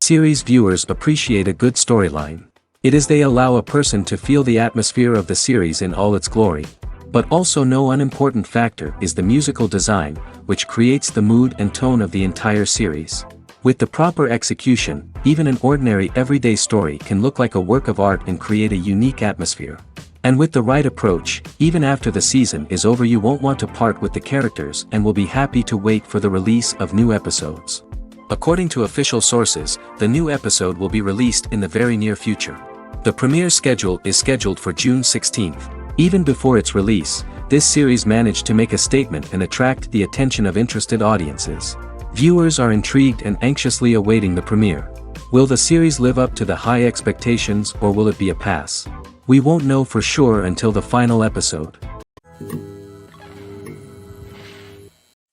Series viewers appreciate a good storyline. It is they allow a person to feel the atmosphere of the series in all its glory. But also no unimportant factor is the musical design, which creates the mood and tone of the entire series. With the proper execution, even an ordinary everyday story can look like a work of art and create a unique atmosphere. And with the right approach, even after the season is over you won't want to part with the characters and will be happy to wait for the release of new episodes. According to official sources, the new episode will be released in the very near future. The premiere schedule is scheduled for June 16th. Even before its release, this series managed to make a statement and attract the attention of interested audiences. Viewers are intrigued and anxiously awaiting the premiere. Will the series live up to the high expectations or will it be a pass? We won't know for sure until the final episode.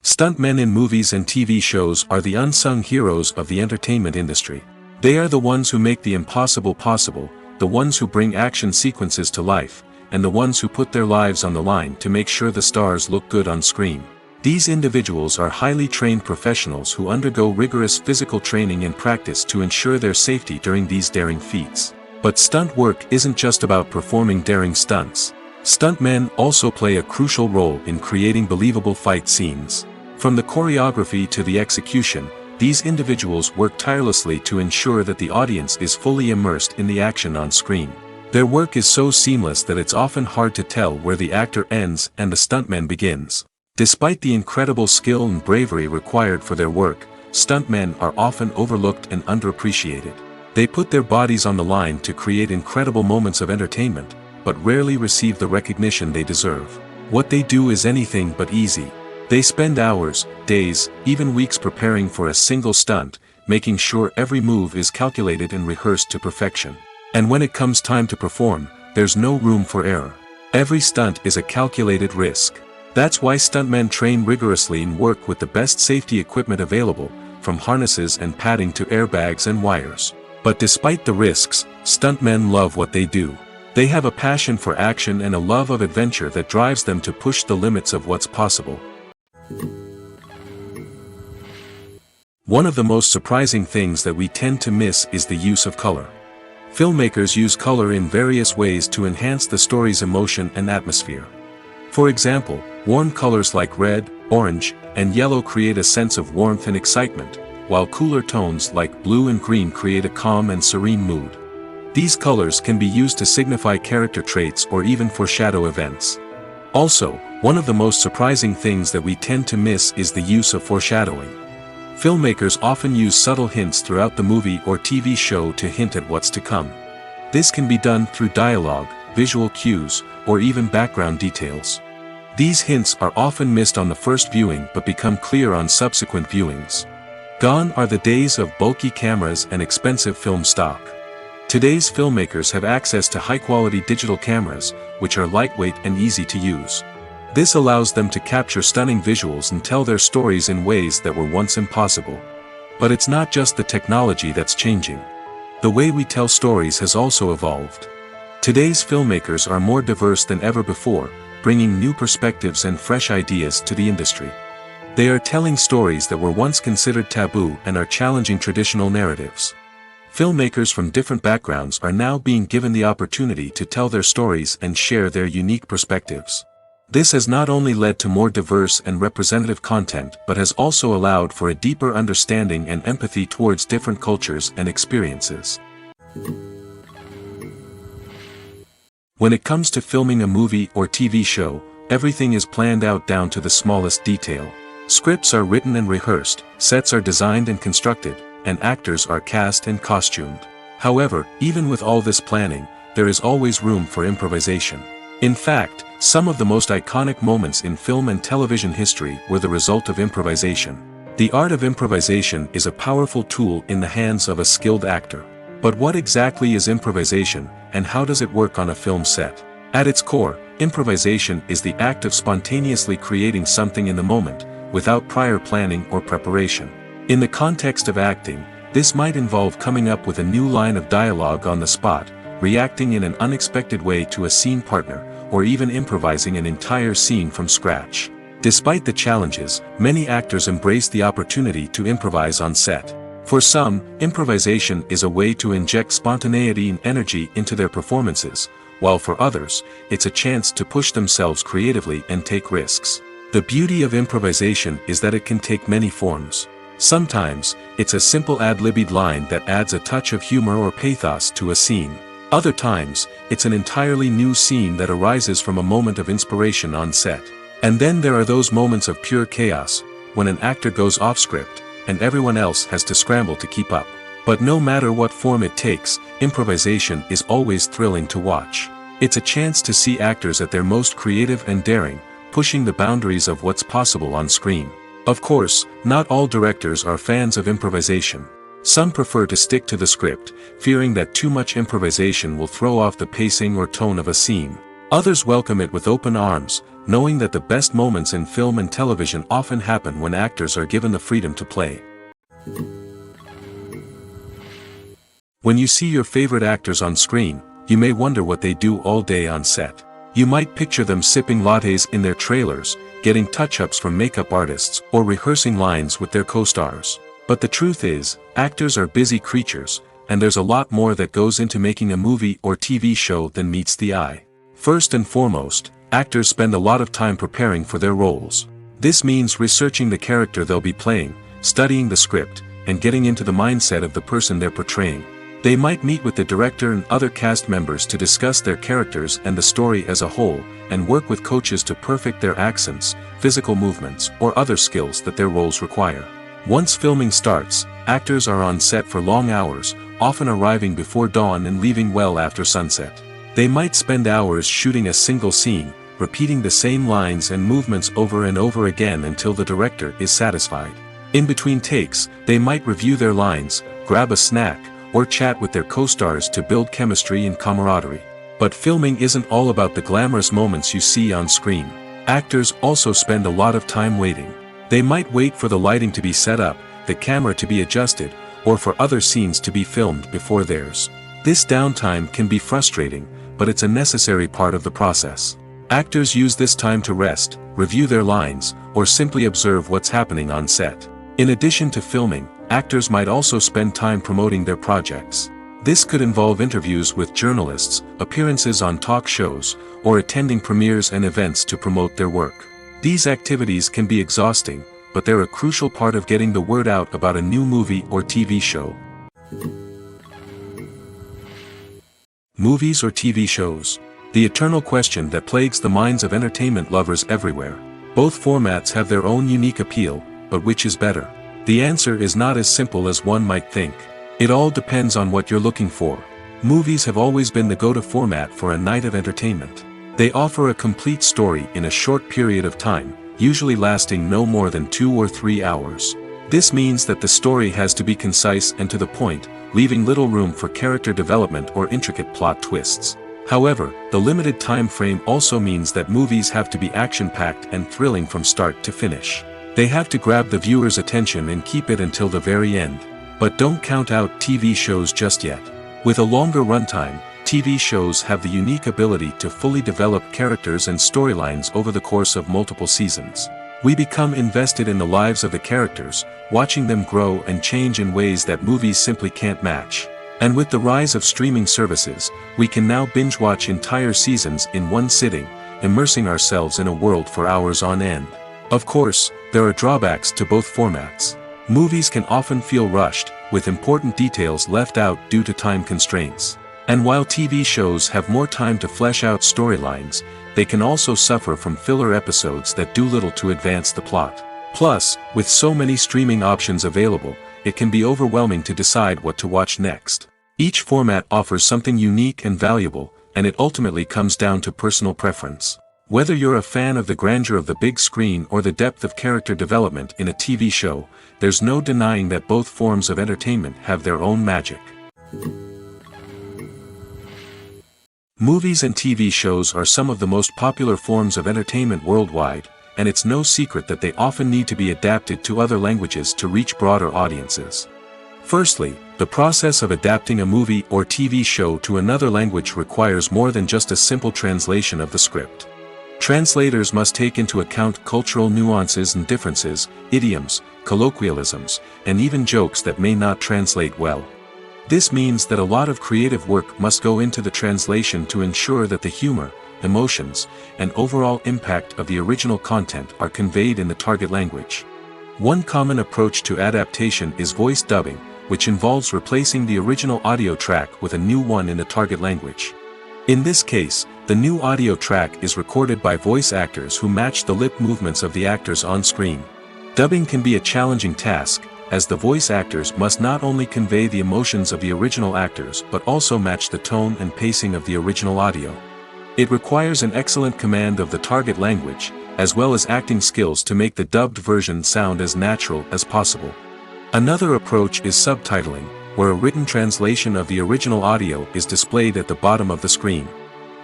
Stuntmen in movies and TV shows are the unsung heroes of the entertainment industry. They are the ones who make the impossible possible, the ones who bring action sequences to life, and the ones who put their lives on the line to make sure the stars look good on screen. These individuals are highly trained professionals who undergo rigorous physical training and practice to ensure their safety during these daring feats. But stunt work isn't just about performing daring stunts. Stuntmen also play a crucial role in creating believable fight scenes. From the choreography to the execution, these individuals work tirelessly to ensure that the audience is fully immersed in the action on screen. Their work is so seamless that it's often hard to tell where the actor ends and the stuntman begins. Despite the incredible skill and bravery required for their work, stuntmen are often overlooked and underappreciated. They put their bodies on the line to create incredible moments of entertainment, but rarely receive the recognition they deserve. What they do is anything but easy. They spend hours, days, even weeks preparing for a single stunt, making sure every move is calculated and rehearsed to perfection. And when it comes time to perform, there's no room for error. Every stunt is a calculated risk. That's why stuntmen train rigorously and work with the best safety equipment available, from harnesses and padding to airbags and wires. But despite the risks, stuntmen love what they do. They have a passion for action and a love of adventure that drives them to push the limits of what's possible. One of the most surprising things that we tend to miss is the use of color. Filmmakers use color in various ways to enhance the story's emotion and atmosphere. For example, warm colors like red, orange, and yellow create a sense of warmth and excitement, while cooler tones like blue and green create a calm and serene mood. These colors can be used to signify character traits or even foreshadow events. Also, one of the most surprising things that we tend to miss is the use of foreshadowing. Filmmakers often use subtle hints throughout the movie or TV show to hint at what's to come. This can be done through dialogue, visual cues, or even background details. These hints are often missed on the first viewing but become clear on subsequent viewings. Gone are the days of bulky cameras and expensive film stock. Today's filmmakers have access to high-quality digital cameras, which are lightweight and easy to use. This allows them to capture stunning visuals and tell their stories in ways that were once impossible. But it's not just the technology that's changing. The way we tell stories has also evolved. Today's filmmakers are more diverse than ever before, bringing new perspectives and fresh ideas to the industry. They are telling stories that were once considered taboo and are challenging traditional narratives. Filmmakers from different backgrounds are now being given the opportunity to tell their stories and share their unique perspectives. This has not only led to more diverse and representative content but has also allowed for a deeper understanding and empathy towards different cultures and experiences. When it comes to filming a movie or TV show, everything is planned out down to the smallest detail. Scripts are written and rehearsed, sets are designed and constructed, and actors are cast and costumed. However, even with all this planning, there is always room for improvisation. In fact, some of the most iconic moments in film and television history were the result of improvisation. The art of improvisation is a powerful tool in the hands of a skilled actor. But what exactly is improvisation, and how does it work on a film set? At its core, improvisation is the act of spontaneously creating something in the moment, without prior planning or preparation. In the context of acting, this might involve coming up with a new line of dialogue on the spot, reacting in an unexpected way to a scene partner, or even improvising an entire scene from scratch. Despite the challenges, many actors embrace the opportunity to improvise on set. For some, improvisation is a way to inject spontaneity and energy into their performances, while for others, it's a chance to push themselves creatively and take risks. The beauty of improvisation is that it can take many forms. Sometimes, it's a simple ad-libbed line that adds a touch of humor or pathos to a scene. Other times, it's an entirely new scene that arises from a moment of inspiration on set. And then there are those moments of pure chaos, when an actor goes off script, and everyone else has to scramble to keep up. But no matter what form it takes, improvisation is always thrilling to watch. It's a chance to see actors at their most creative and daring, pushing the boundaries of what's possible on screen. Of course, not all directors are fans of improvisation. Some prefer to stick to the script, fearing that too much improvisation will throw off the pacing or tone of a scene. Others welcome it with open arms, knowing that the best moments in film and television often happen when actors are given the freedom to play. When you see your favorite actors on screen, you may wonder what they do all day on set. You might picture them sipping lattes in their trailers, getting touch-ups from makeup artists, or rehearsing lines with their co-stars. But the truth is, actors are busy creatures, and there's a lot more that goes into making a movie or TV show than meets the eye. First and foremost, actors spend a lot of time preparing for their roles. This means researching the character they'll be playing, studying the script, and getting into the mindset of the person they're portraying. They might meet with the director and other cast members to discuss their characters and the story as a whole, and work with coaches to perfect their accents, physical movements, or other skills that their roles require. Once filming starts, actors are on set for long hours, often arriving before dawn and leaving well after sunset. They might spend hours shooting a single scene, repeating the same lines and movements over and over again until the director is satisfied. In between takes, they might review their lines, grab a snack, or chat with their co-stars to build chemistry and camaraderie. But filming isn't all about the glamorous moments you see on screen. Actors also spend a lot of time waiting. They might wait for the lighting to be set up, the camera to be adjusted, or for other scenes to be filmed before theirs. This downtime can be frustrating, but it's a necessary part of the process. Actors use this time to rest, review their lines, or simply observe what's happening on set. In addition to filming, actors might also spend time promoting their projects. This could involve interviews with journalists, appearances on talk shows, or attending premieres and events to promote their work. These activities can be exhausting, but they're a crucial part of getting the word out about a new movie or TV show. Movies or TV shows? The eternal question that plagues the minds of entertainment lovers everywhere. Both formats have their own unique appeal, but which is better? The answer is not as simple as one might think. It all depends on what you're looking for. Movies have always been the go-to format for a night of entertainment. They offer a complete story in a short period of time, usually lasting no more than 2 or 3 hours. This means that the story has to be concise and to the point, leaving little room for character development or intricate plot twists. However, the limited time frame also means that movies have to be action-packed and thrilling from start to finish. They have to grab the viewer's attention and keep it until the very end. But don't count out TV shows just yet. With a longer runtime, TV shows have the unique ability to fully develop characters and storylines over the course of multiple seasons. We become invested in the lives of the characters, watching them grow and change in ways that movies simply can't match. And with the rise of streaming services, we can now binge-watch entire seasons in one sitting, immersing ourselves in a world for hours on end. Of course, there are drawbacks to both formats. Movies can often feel rushed, with important details left out due to time constraints. And while TV shows have more time to flesh out storylines, they can also suffer from filler episodes that do little to advance the plot. Plus, with so many streaming options available, it can be overwhelming to decide what to watch next. Each format offers something unique and valuable, and it ultimately comes down to personal preference. Whether you're a fan of the grandeur of the big screen or the depth of character development in a TV show, there's no denying that both forms of entertainment have their own magic. Movies and TV shows are some of the most popular forms of entertainment worldwide, and it's no secret that they often need to be adapted to other languages to reach broader audiences. Firstly, the process of adapting a movie or TV show to another language requires more than just a simple translation of the script. Translators must take into account cultural nuances and differences, idioms, colloquialisms, and even jokes that may not translate well. This means that a lot of creative work must go into the translation to ensure that the humor, emotions, and overall impact of the original content are conveyed in the target language. One common approach to adaptation is voice dubbing, which involves replacing the original audio track with a new one in the target language. In this case, the new audio track is recorded by voice actors who match the lip movements of the actors on screen. Dubbing can be a challenging task, as the voice actors must not only convey the emotions of the original actors but also match the tone and pacing of the original audio. It requires an excellent command of the target language, as well as acting skills to make the dubbed version sound as natural as possible. Another approach is subtitling, where a written translation of the original audio is displayed at the bottom of the screen.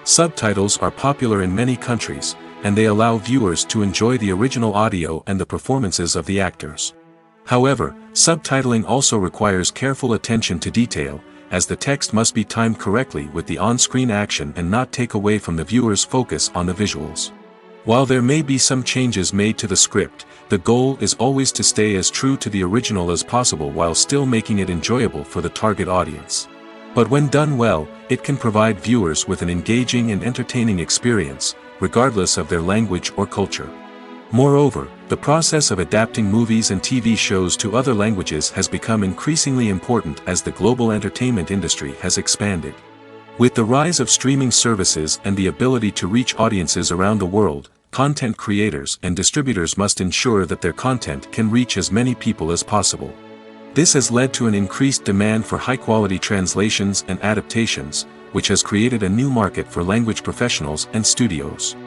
Subtitles are popular in many countries, and they allow viewers to enjoy the original audio and the performances of the actors. However, subtitling also requires careful attention to detail, as the text must be timed correctly with the on-screen action and not take away from the viewer's focus on the visuals. While there may be some changes made to the script, the goal is always to stay as true to the original as possible while still making it enjoyable for the target audience. But when done well, it can provide viewers with an engaging and entertaining experience, regardless of their language or culture. Moreover, the process of adapting movies and TV shows to other languages has become increasingly important as the global entertainment industry has expanded. With the rise of streaming services and the ability to reach audiences around the world, content creators and distributors must ensure that their content can reach as many people as possible. This has led to an increased demand for high-quality translations and adaptations, which has created a new market for language professionals and studios.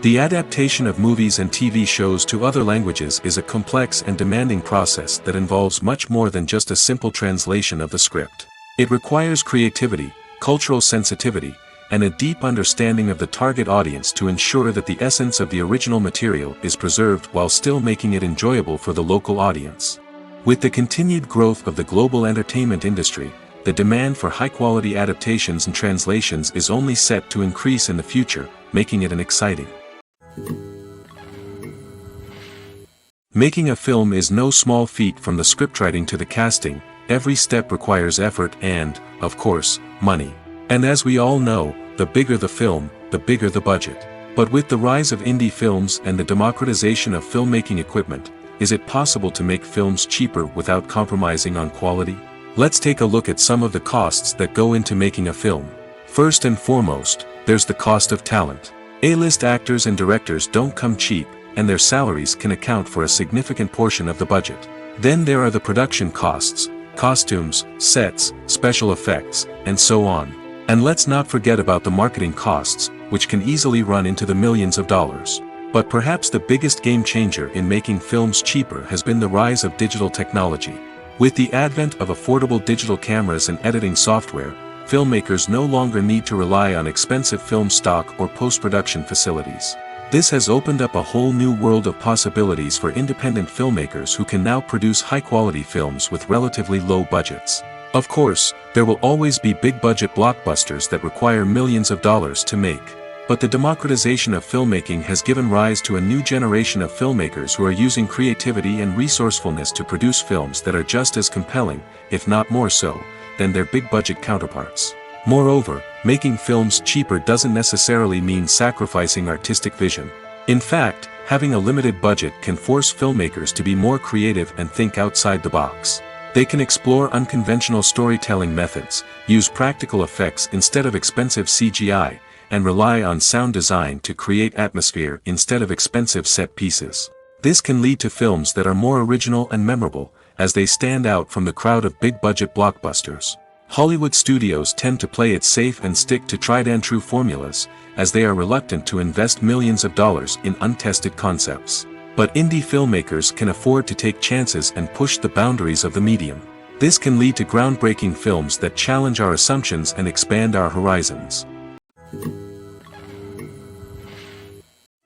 The adaptation of movies and TV shows to other languages is a complex and demanding process that involves much more than just a simple translation of the script. It requires creativity, cultural sensitivity, and a deep understanding of the target audience to ensure that the essence of the original material is preserved while still making it enjoyable for the local audience. With the continued growth of the global entertainment industry, the demand for high-quality adaptations and translations is only set to increase in the future, making it an exciting. Making a film is no small feat. From the scriptwriting to the casting, every step requires effort and, of course, money. And as we all know, the bigger the film, the bigger the budget. But with the rise of indie films and the democratization of filmmaking equipment, is it possible to make films cheaper without compromising on quality? Let's take a look at some of the costs that go into making a film. First and foremost, there's the cost of talent. A-list actors and directors don't come cheap, and their salaries can account for a significant portion of the budget. Then there are the production costs, costumes, sets, special effects, and so on. And let's not forget about the marketing costs, which can easily run into the millions of dollars. But perhaps the biggest game changer in making films cheaper has been the rise of digital technology. With the advent of affordable digital cameras and editing software, filmmakers no longer need to rely on expensive film stock or post-production facilities. This has opened up a whole new world of possibilities for independent filmmakers who can now produce high-quality films with relatively low budgets. Of course, there will always be big-budget blockbusters that require millions of dollars to make. But the democratization of filmmaking has given rise to a new generation of filmmakers who are using creativity and resourcefulness to produce films that are just as compelling, if not more so, than their big-budget counterparts. Moreover, making films cheaper doesn't necessarily mean sacrificing artistic vision. In fact, having a limited budget can force filmmakers to be more creative and think outside the box. They can explore unconventional storytelling methods, use practical effects instead of expensive CGI, and rely on sound design to create atmosphere instead of expensive set pieces. This can lead to films that are more original and memorable, as they stand out from the crowd of big-budget blockbusters. Hollywood studios tend to play it safe and stick to tried-and-true formulas, as they are reluctant to invest millions of dollars in untested concepts. But indie filmmakers can afford to take chances and push the boundaries of the medium. This can lead to groundbreaking films that challenge our assumptions and expand our horizons.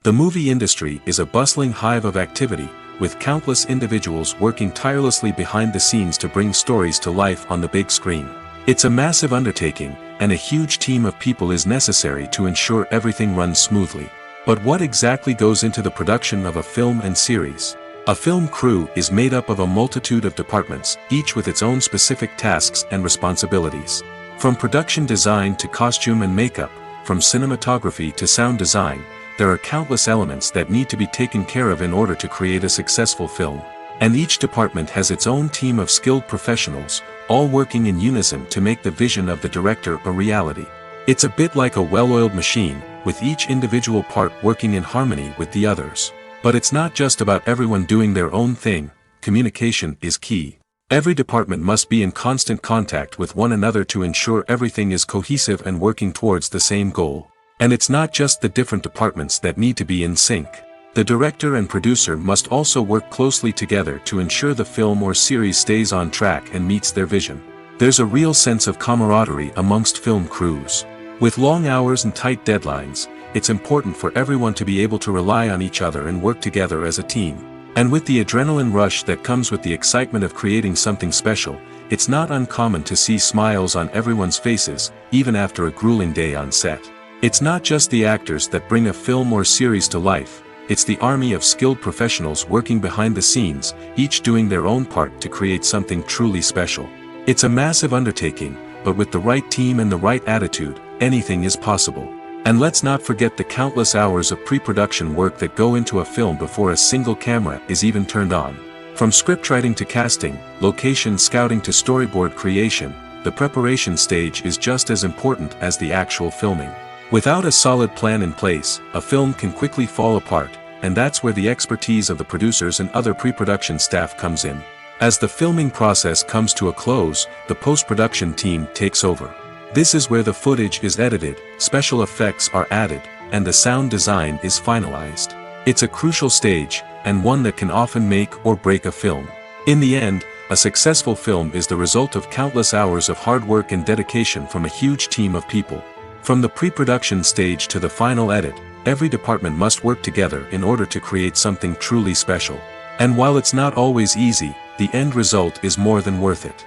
The movie industry is a bustling hive of activity, with countless individuals working tirelessly behind the scenes to bring stories to life on the big screen. It's a massive undertaking, and a huge team of people is necessary to ensure everything runs smoothly. But what exactly goes into the production of a film and series? A film crew is made up of a multitude of departments, each with its own specific tasks and responsibilities. From production design to costume and makeup, from cinematography to sound design, there are countless elements that need to be taken care of in order to create a successful film. And each department has its own team of skilled professionals, all working in unison to make the vision of the director a reality. It's a bit like a well-oiled machine, with each individual part working in harmony with the others. But it's not just about everyone doing their own thing, communication is key. Every department must be in constant contact with one another to ensure everything is cohesive and working towards the same goal. And it's not just the different departments that need to be in sync. The director and producer must also work closely together to ensure the film or series stays on track and meets their vision. There's a real sense of camaraderie amongst film crews. With long hours and tight deadlines, it's important for everyone to be able to rely on each other and work together as a team. And with the adrenaline rush that comes with the excitement of creating something special, it's not uncommon to see smiles on everyone's faces, even after a grueling day on set. It's not just the actors that bring a film or series to life, it's the army of skilled professionals working behind the scenes, each doing their own part to create something truly special. It's a massive undertaking, but with the right team and the right attitude, anything is possible. And let's not forget the countless hours of pre-production work that go into a film before a single camera is even turned on. From scriptwriting to casting, location scouting to storyboard creation, the preparation stage is just as important as the actual filming. Without a solid plan in place, a film can quickly fall apart, and that's where the expertise of the producers and other pre-production staff comes in. As the filming process comes to a close, the post-production team takes over. This is where the footage is edited, special effects are added, and the sound design is finalized. It's a crucial stage, and one that can often make or break a film. In the end, a successful film is the result of countless hours of hard work and dedication from a huge team of people. From the pre-production stage to the final edit, every department must work together in order to create something truly special. And while it's not always easy, the end result is more than worth it.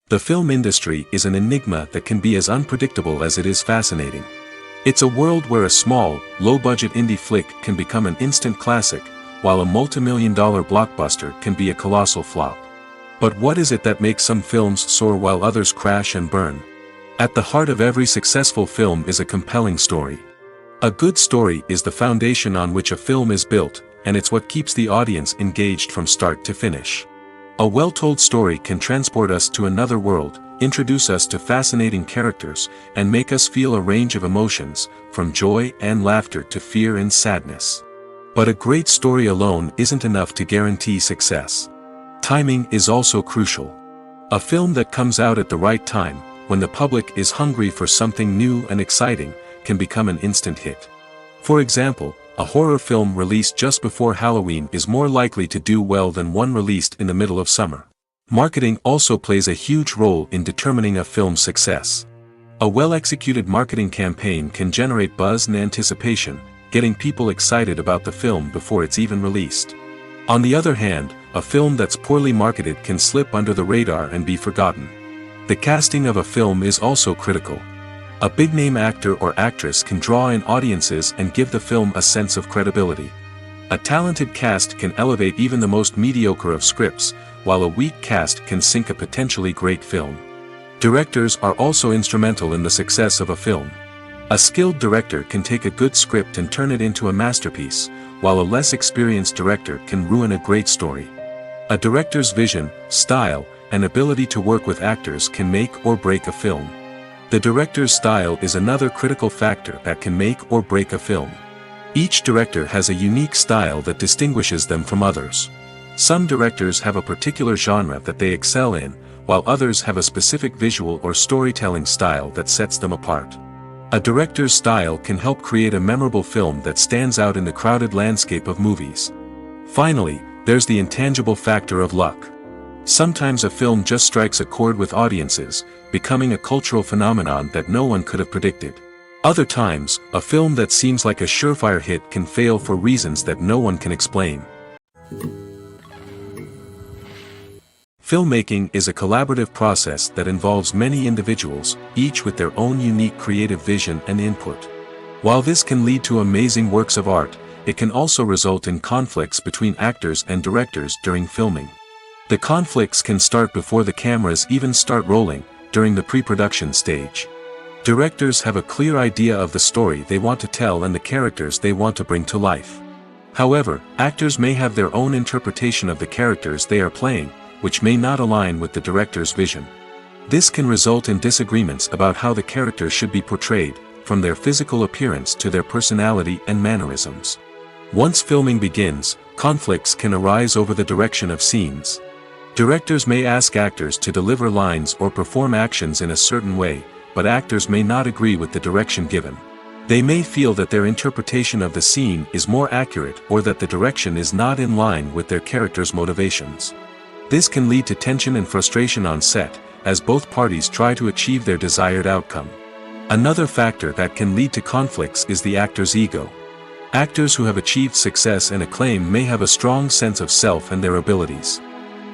The film industry is an enigma that can be as unpredictable as it is fascinating. It's a world where a small, low-budget indie flick can become an instant classic, while a multi-million-dollar blockbuster can be a colossal flop. But what is it that makes some films soar while others crash and burn? At the heart of every successful film is a compelling story. A good story is the foundation on which a film is built, and it's what keeps the audience engaged from start to finish. A well-told story can transport us to another world, introduce us to fascinating characters, and make us feel a range of emotions, from joy and laughter to fear and sadness. But a great story alone isn't enough to guarantee success. Timing is also crucial. A film that comes out at the right time, when the public is hungry for something new and exciting, can become an instant hit. For example, a horror film released just before Halloween is more likely to do well than one released in the middle of summer. Marketing also plays a huge role in determining a film's success. A well-executed marketing campaign can generate buzz and anticipation, getting people excited about the film before it's even released. On the other hand, a film that's poorly marketed can slip under the radar and be forgotten. The casting of a film is also critical. A big-name actor or actress can draw in audiences and give the film a sense of credibility. A talented cast can elevate even the most mediocre of scripts, while a weak cast can sink a potentially great film. Directors are also instrumental in the success of a film. A skilled director can take a good script and turn it into a masterpiece, while a less experienced director can ruin a great story. A director's vision, style, and ability to work with actors can make or break a film. The director's style is another critical factor that can make or break a film. Each director has a unique style that distinguishes them from others. Some directors have a particular genre that they excel in, while others have a specific visual or storytelling style that sets them apart. A director's style can help create a memorable film that stands out in the crowded landscape of movies. Finally, there's the intangible factor of luck. Sometimes a film just strikes a chord with audiences, becoming a cultural phenomenon that no one could have predicted. Other times, a film that seems like a surefire hit can fail for reasons that no one can explain. Filmmaking is a collaborative process that involves many individuals, each with their own unique creative vision and input. While this can lead to amazing works of art, it can also result in conflicts between actors and directors during filming. The conflicts can start before the cameras even start rolling, during the pre-production stage. Directors have a clear idea of the story they want to tell and the characters they want to bring to life. However, actors may have their own interpretation of the characters they are playing, which may not align with the director's vision. This can result in disagreements about how the characters should be portrayed, from their physical appearance to their personality and mannerisms. Once filming begins, conflicts can arise over the direction of scenes. Directors may ask actors to deliver lines or perform actions in a certain way, but actors may not agree with the direction given. They may feel that their interpretation of the scene is more accurate or that the direction is not in line with their character's motivations. This can lead to tension and frustration on set, as both parties try to achieve their desired outcome. Another factor that can lead to conflicts is the actor's ego. Actors who have achieved success and acclaim may have a strong sense of self and their abilities.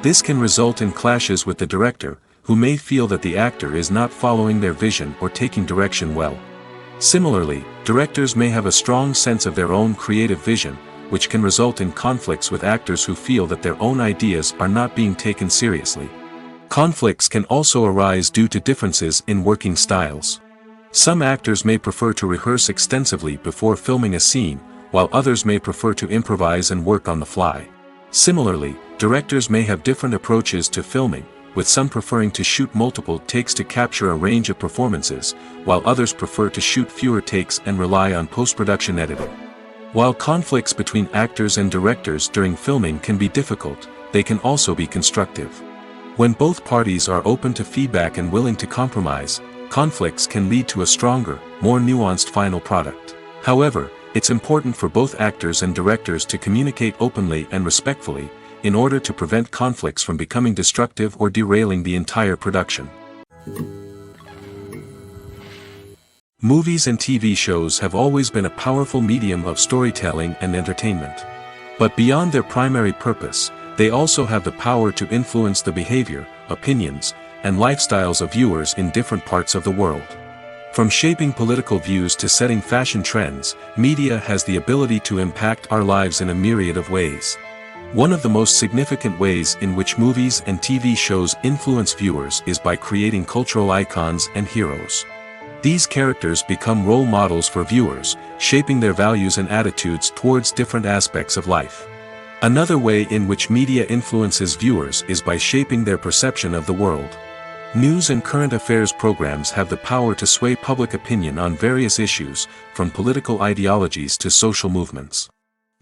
This can result in clashes with the director, who may feel that the actor is not following their vision or taking direction well. Similarly, directors may have a strong sense of their own creative vision, which can result in conflicts with actors who feel that their own ideas are not being taken seriously. Conflicts can also arise due to differences in working styles. Some actors may prefer to rehearse extensively before filming a scene, while others may prefer to improvise and work on the fly. Similarly, directors may have different approaches to filming, with some preferring to shoot multiple takes to capture a range of performances, while others prefer to shoot fewer takes and rely on post-production editing. While conflicts between actors and directors during filming can be difficult, they can also be constructive. When both parties are open to feedback and willing to compromise, conflicts can lead to a stronger, more nuanced final product. However, it's important for both actors and directors to communicate openly and respectfully, in order to prevent conflicts from becoming destructive or derailing the entire production. Movies and TV shows have always been a powerful medium of storytelling and entertainment. But beyond their primary purpose, they also have the power to influence the behavior, opinions, and lifestyles of viewers in different parts of the world. From shaping political views to setting fashion trends, media has the ability to impact our lives in a myriad of ways. One of the most significant ways in which movies and TV shows influence viewers is by creating cultural icons and heroes. These characters become role models for viewers, shaping their values and attitudes towards different aspects of life. Another way in which media influences viewers is by shaping their perception of the world. News and current affairs programs have the power to sway public opinion on various issues, from political ideologies to social movements.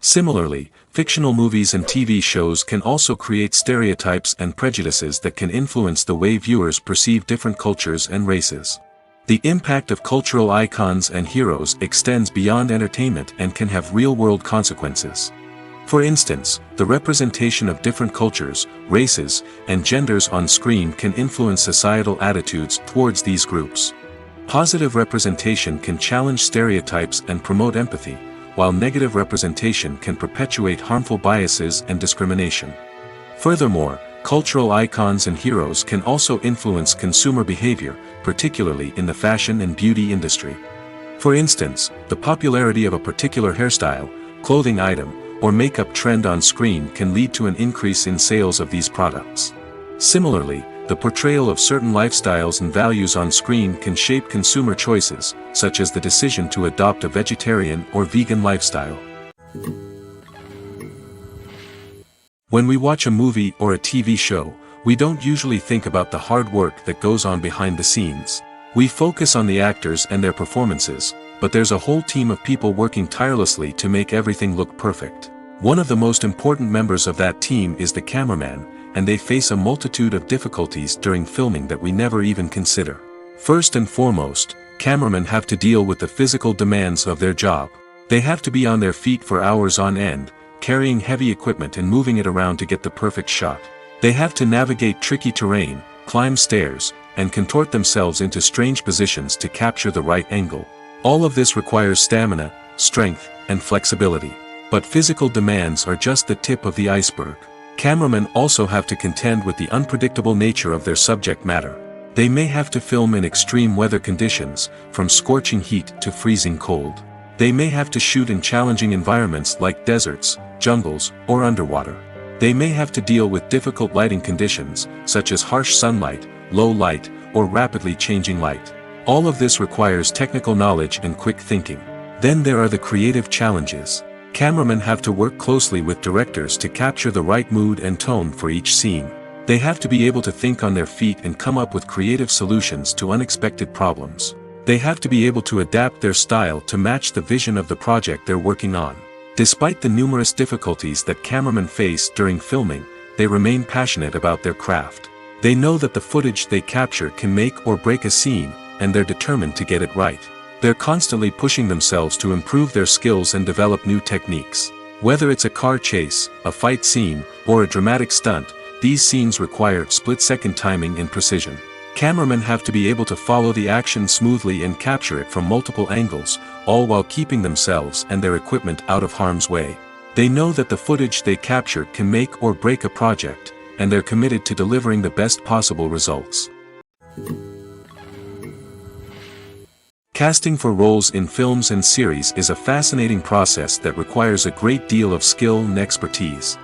Similarly, fictional movies and TV shows can also create stereotypes and prejudices that can influence the way viewers perceive different cultures and races. The impact of cultural icons and heroes extends beyond entertainment and can have real-world consequences. For instance, the representation of different cultures, races, and genders on screen can influence societal attitudes towards these groups. Positive representation can challenge stereotypes and promote empathy, while negative representation can perpetuate harmful biases and discrimination. Furthermore, cultural icons and heroes can also influence consumer behavior, particularly in the fashion and beauty industry. For instance, the popularity of a particular hairstyle, clothing item, or makeup trend on screen can lead to an increase in sales of these products. Similarly, the portrayal of certain lifestyles and values on screen can shape consumer choices, such as the decision to adopt a vegetarian or vegan lifestyle. When we watch a movie or a TV show, we don't usually think about the hard work that goes on behind the scenes. We focus on the actors and their performances, but there's a whole team of people working tirelessly to make everything look perfect. One of the most important members of that team is the cameraman, and they face a multitude of difficulties during filming that we never even consider. First and foremost, cameramen have to deal with the physical demands of their job. They have to be on their feet for hours on end, carrying heavy equipment and moving it around to get the perfect shot. They have to navigate tricky terrain, climb stairs, and contort themselves into strange positions to capture the right angle. All of this requires stamina, strength, and flexibility. But physical demands are just the tip of the iceberg. Cameramen also have to contend with the unpredictable nature of their subject matter. They may have to film in extreme weather conditions, from scorching heat to freezing cold. They may have to shoot in challenging environments like deserts, jungles, or underwater. They may have to deal with difficult lighting conditions, such as harsh sunlight, low light, or rapidly changing light. All of this requires technical knowledge and quick thinking. Then there are the creative challenges. Cameramen have to work closely with directors to capture the right mood and tone for each scene. They have to be able to think on their feet and come up with creative solutions to unexpected problems. They have to be able to adapt their style to match the vision of the project they're working on. Despite the numerous difficulties that cameramen face during filming, they remain passionate about their craft. They know that the footage they capture can make or break a scene, and they're determined to get it right. They're constantly pushing themselves to improve their skills and develop new techniques. Whether it's a car chase, a fight scene, or a dramatic stunt, these scenes require split-second timing and precision. Cameramen have to be able to follow the action smoothly and capture it from multiple angles, all while keeping themselves and their equipment out of harm's way. They know that the footage they capture can make or break a project, and they're committed to delivering the best possible results. Casting for roles in films and series is a fascinating process that requires a great deal of skill and expertise.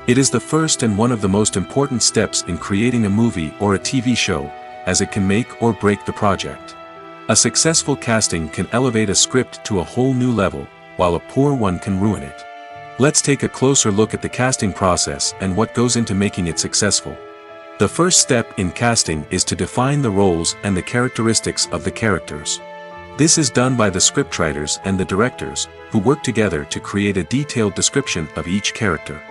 It is the first and one of the most important steps in creating a movie or a TV show, as it can make or break the project. A successful casting can elevate a script to a whole new level, while a poor one can ruin it. Let's take a closer look at the casting process and what goes into making it successful. The first step in casting is to define the roles and the characteristics of the characters. This is done by the scriptwriters and the directors, who work together to create a detailed description of each character.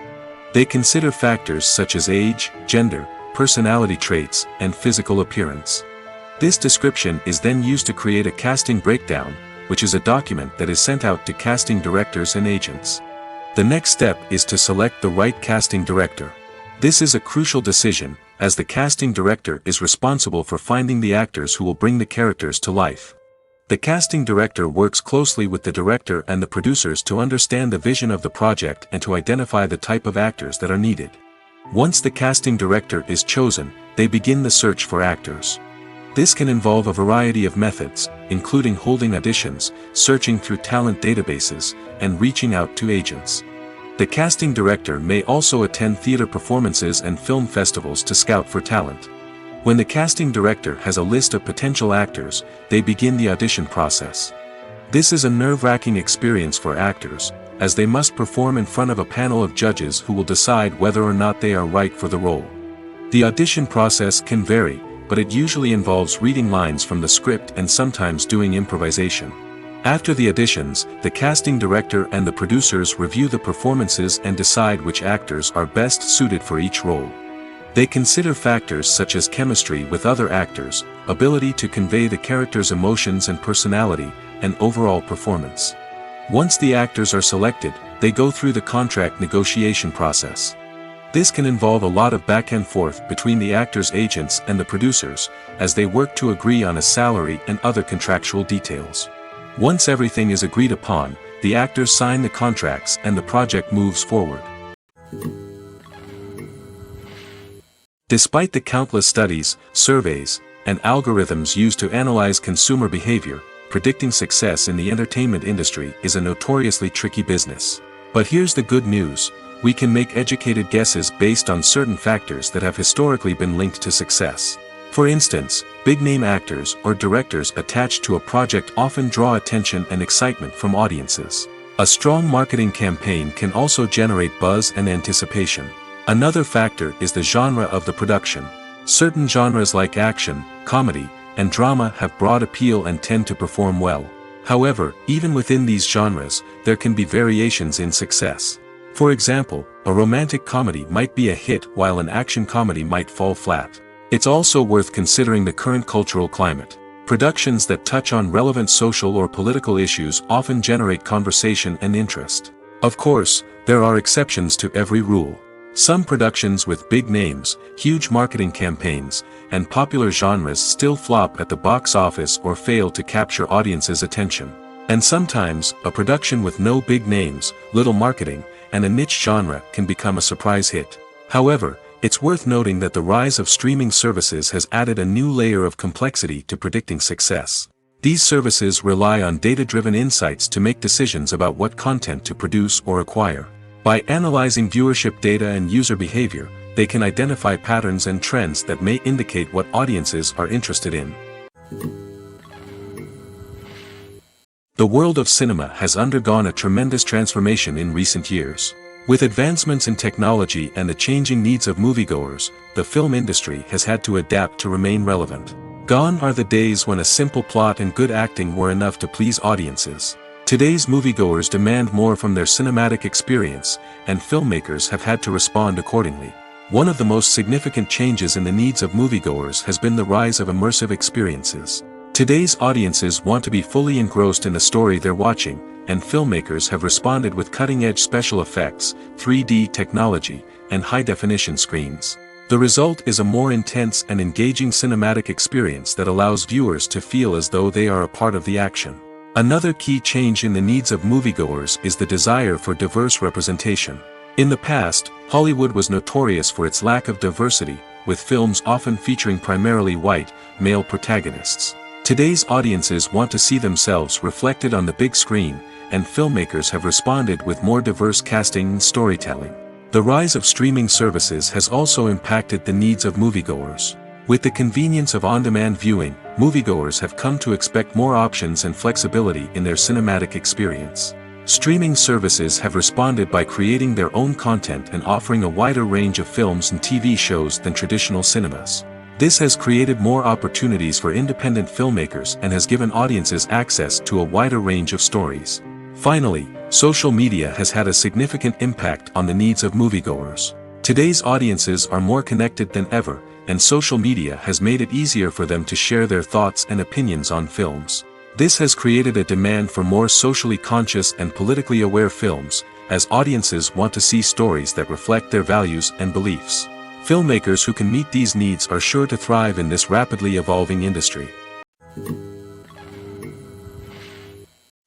They consider factors such as age, gender, personality traits, and physical appearance. This description is then used to create a casting breakdown, which is a document that is sent out to casting directors and agents. The next step is to select the right casting director. This is a crucial decision, as the casting director is responsible for finding the actors who will bring the characters to life. The casting director works closely with the director and the producers to understand the vision of the project and to identify the type of actors that are needed. Once the casting director is chosen, they begin the search for actors. This can involve a variety of methods, including holding auditions, searching through talent databases, and reaching out to agents. The casting director may also attend theater performances and film festivals to scout for talent. When the casting director has a list of potential actors, they begin the audition process. This is a nerve-wracking experience for actors, as they must perform in front of a panel of judges who will decide whether or not they are right for the role. The audition process can vary, but it usually involves reading lines from the script and sometimes doing improvisation. After the auditions, the casting director and the producers review the performances and decide which actors are best suited for each role. They consider factors such as chemistry with other actors, ability to convey the character's emotions and personality, and overall performance. Once the actors are selected, they go through the contract negotiation process. This can involve a lot of back and forth between the actors' agents and the producers, as they work to agree on a salary and other contractual details. Once everything is agreed upon, the actors sign the contracts and the project moves forward. Despite the countless studies, surveys, and algorithms used to analyze consumer behavior, predicting success in the entertainment industry is a notoriously tricky business. But here's the good news: we can make educated guesses based on certain factors that have historically been linked to success. For instance, big-name actors or directors attached to a project often draw attention and excitement from audiences. A strong marketing campaign can also generate buzz and anticipation. Another factor is the genre of the production. Certain genres like action, comedy, and drama have broad appeal and tend to perform well. However, even within these genres, there can be variations in success. For example, a romantic comedy might be a hit while an action comedy might fall flat. It's also worth considering the current cultural climate. Productions that touch on relevant social or political issues often generate conversation and interest. Of course, there are exceptions to every rule. Some productions with big names, huge marketing campaigns, and popular genres still flop at the box office or fail to capture audiences' attention. And sometimes, a production with no big names, little marketing, and a niche genre can become a surprise hit. However, it's worth noting that the rise of streaming services has added a new layer of complexity to predicting success. These services rely on data-driven insights to make decisions about what content to produce or acquire. By analyzing viewership data and user behavior, they can identify patterns and trends that may indicate what audiences are interested in. The world of cinema has undergone a tremendous transformation in recent years. With advancements in technology and the changing needs of moviegoers, the film industry has had to adapt to remain relevant. Gone are the days when a simple plot and good acting were enough to please audiences. Today's moviegoers demand more from their cinematic experience, and filmmakers have had to respond accordingly. One of the most significant changes in the needs of moviegoers has been the rise of immersive experiences. Today's audiences want to be fully engrossed in the story they're watching, and filmmakers have responded with cutting-edge special effects, 3D technology, and high-definition screens. The result is a more intense and engaging cinematic experience that allows viewers to feel as though they are a part of the action. Another key change in the needs of moviegoers is the desire for diverse representation. In the past, Hollywood was notorious for its lack of diversity, with films often featuring primarily white, male protagonists. Today's audiences want to see themselves reflected on the big screen, and filmmakers have responded with more diverse casting and storytelling. The rise of streaming services has also impacted the needs of moviegoers. With the convenience of on-demand viewing, moviegoers have come to expect more options and flexibility in their cinematic experience. Streaming services have responded by creating their own content and offering a wider range of films and TV shows than traditional cinemas. This has created more opportunities for independent filmmakers and has given audiences access to a wider range of stories. Finally, social media has had a significant impact on the needs of moviegoers. Today's audiences are more connected than ever, and social media has made it easier for them to share their thoughts and opinions on films. This has created a demand for more socially conscious and politically aware films, as audiences want to see stories that reflect their values and beliefs. Filmmakers who can meet these needs are sure to thrive in this rapidly evolving industry.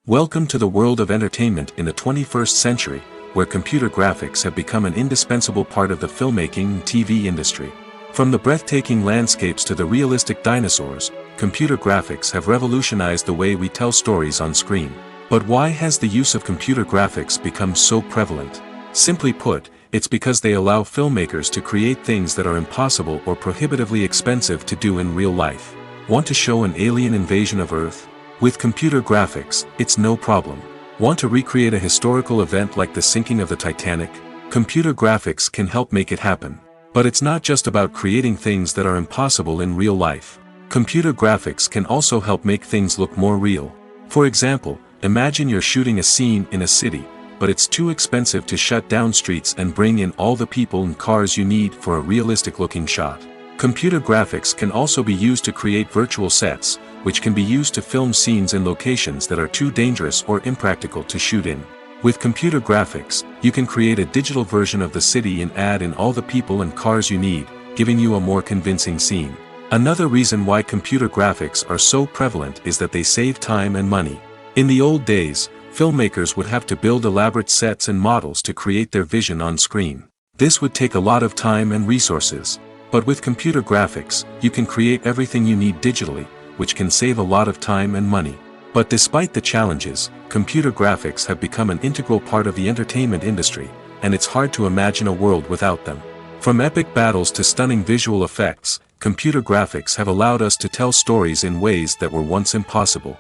Welcome to the world of entertainment in the 21st century, where computer graphics have become an indispensable part of the filmmaking and TV industry. From the breathtaking landscapes to the realistic dinosaurs, computer graphics have revolutionized the way we tell stories on screen. But why has the use of computer graphics become so prevalent? Simply put, it's because they allow filmmakers to create things that are impossible or prohibitively expensive to do in real life. Want to show an alien invasion of Earth? With computer graphics, it's no problem. Want to recreate a historical event like the sinking of the Titanic? Computer graphics can help make it happen. But it's not just about creating things that are impossible in real life. Computer graphics can also help make things look more real. For example, imagine you're shooting a scene in a city, but it's too expensive to shut down streets and bring in all the people and cars you need for a realistic-looking shot. Computer graphics can also be used to create virtual sets, which can be used to film scenes in locations that are too dangerous or impractical to shoot in. With computer graphics, you can create a digital version of the city and add in all the people and cars you need, giving you a more convincing scene. Another reason why computer graphics are so prevalent is that they save time and money. In the old days, filmmakers would have to build elaborate sets and models to create their vision on screen. This would take a lot of time and resources. But with computer graphics, you can create everything you need digitally, which can save a lot of time and money. But despite the challenges, computer graphics have become an integral part of the entertainment industry, and it's hard to imagine a world without them. From epic battles to stunning visual effects, computer graphics have allowed us to tell stories in ways that were once impossible.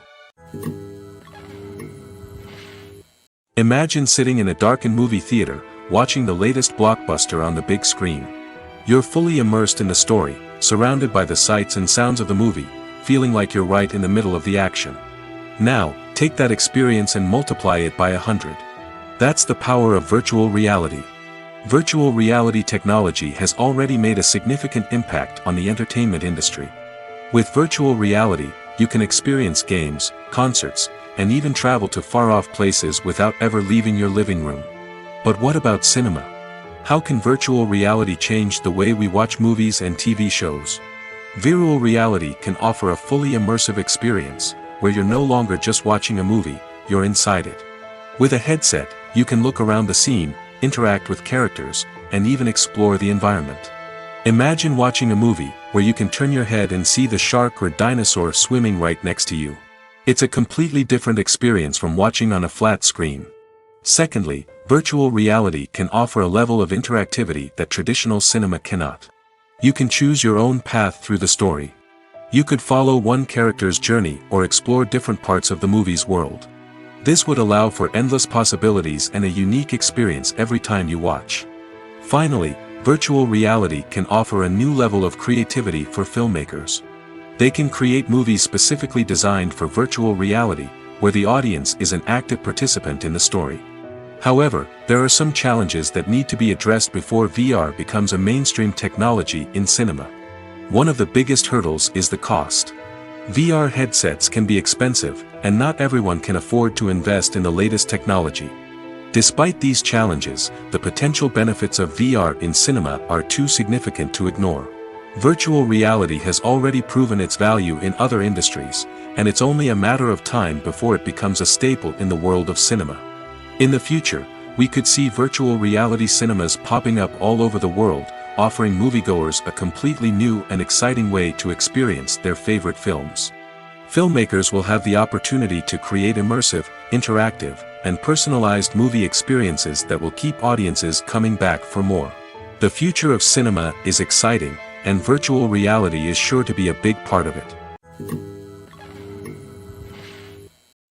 Imagine sitting in a darkened movie theater, watching the latest blockbuster on the big screen. You're fully immersed in the story, surrounded by the sights and sounds of the movie, feeling like you're right in the middle of the action. Now, take that experience and multiply it by 100. That's the power of virtual reality. Virtual reality technology has already made a significant impact on the entertainment industry. With virtual reality, you can experience games, concerts, and even travel to far-off places without ever leaving your living room. But what about cinema? How can virtual reality change the way we watch movies and TV shows? Virtual reality can offer a fully immersive experience, where you're no longer just watching a movie, you're inside it. With a headset, you can look around the scene, interact with characters, and even explore the environment. Imagine watching a movie where you can turn your head and see the shark or dinosaur swimming right next to you. It's a completely different experience from watching on a flat screen. Secondly, virtual reality can offer a level of interactivity that traditional cinema cannot. You can choose your own path through the story. You could follow one character's journey or explore different parts of the movie's world. This would allow for endless possibilities and a unique experience every time you watch. Finally, virtual reality can offer a new level of creativity for filmmakers. They can create movies specifically designed for virtual reality, where the audience is an active participant in the story. However, there are some challenges that need to be addressed before VR becomes a mainstream technology in cinema. One of the biggest hurdles is the cost. VR headsets can be expensive, and not everyone can afford to invest in the latest technology. Despite these challenges, the potential benefits of VR in cinema are too significant to ignore. Virtual reality has already proven its value in other industries, and it's only a matter of time before it becomes a staple in the world of cinema. In the future, we could see virtual reality cinemas popping up all over the world, offering moviegoers a completely new and exciting way to experience their favorite films. Filmmakers will have the opportunity to create immersive, interactive, and personalized movie experiences that will keep audiences coming back for more. The future of cinema is exciting, and virtual reality is sure to be a big part of it.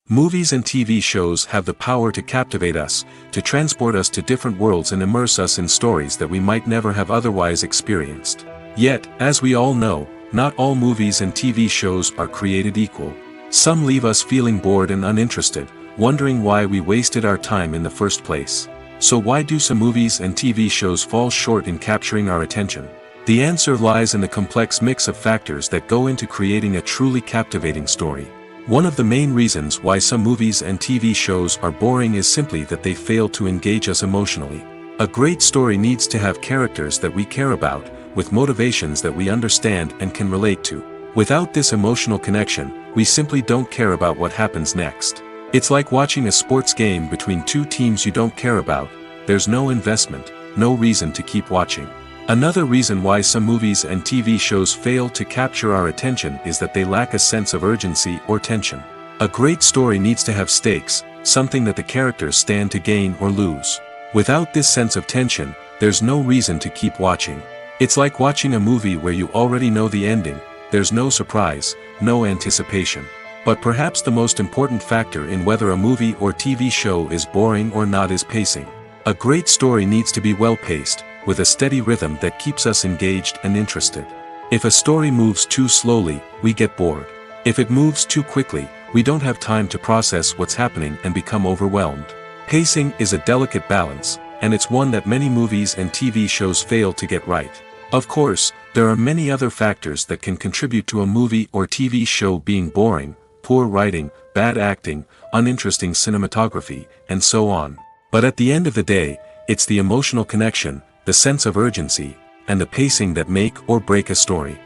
Movies and TV shows have the power to captivate us, to transport us to different worlds and immerse us in stories that we might never have otherwise experienced. Yet, as we all know, not all movies and TV shows are created equal. Some leave us feeling bored and uninterested, wondering why we wasted our time in the first place. So why do some movies and TV shows fall short in capturing our attention? The answer lies in the complex mix of factors that go into creating a truly captivating story. One of the main reasons why some movies and TV shows are boring is simply that they fail to engage us emotionally. A great story needs to have characters that we care about, with motivations that we understand and can relate to. Without this emotional connection, we simply don't care about what happens next. It's like watching a sports game between two teams you don't care about. There's no investment, no reason to keep watching. Another reason why some movies and TV shows fail to capture our attention is that they lack a sense of urgency or tension. A great story needs to have stakes, something that the characters stand to gain or lose. Without this sense of tension, there's no reason to keep watching. It's like watching a movie where you already know the ending. There's no surprise, no anticipation. But perhaps the most important factor in whether a movie or TV show is boring or not is pacing. A great story needs to be well-paced, with a steady rhythm that keeps us engaged and interested. If a story moves too slowly, we get bored. If it moves too quickly, we don't have time to process what's happening and become overwhelmed. Pacing is a delicate balance, and it's one that many movies and TV shows fail to get right. Of course, there are many other factors that can contribute to a movie or TV show being boring: poor writing, bad acting, uninteresting cinematography, and so on. But at the end of the day, it's the emotional connection, the sense of urgency, and the pacing that make or break a story.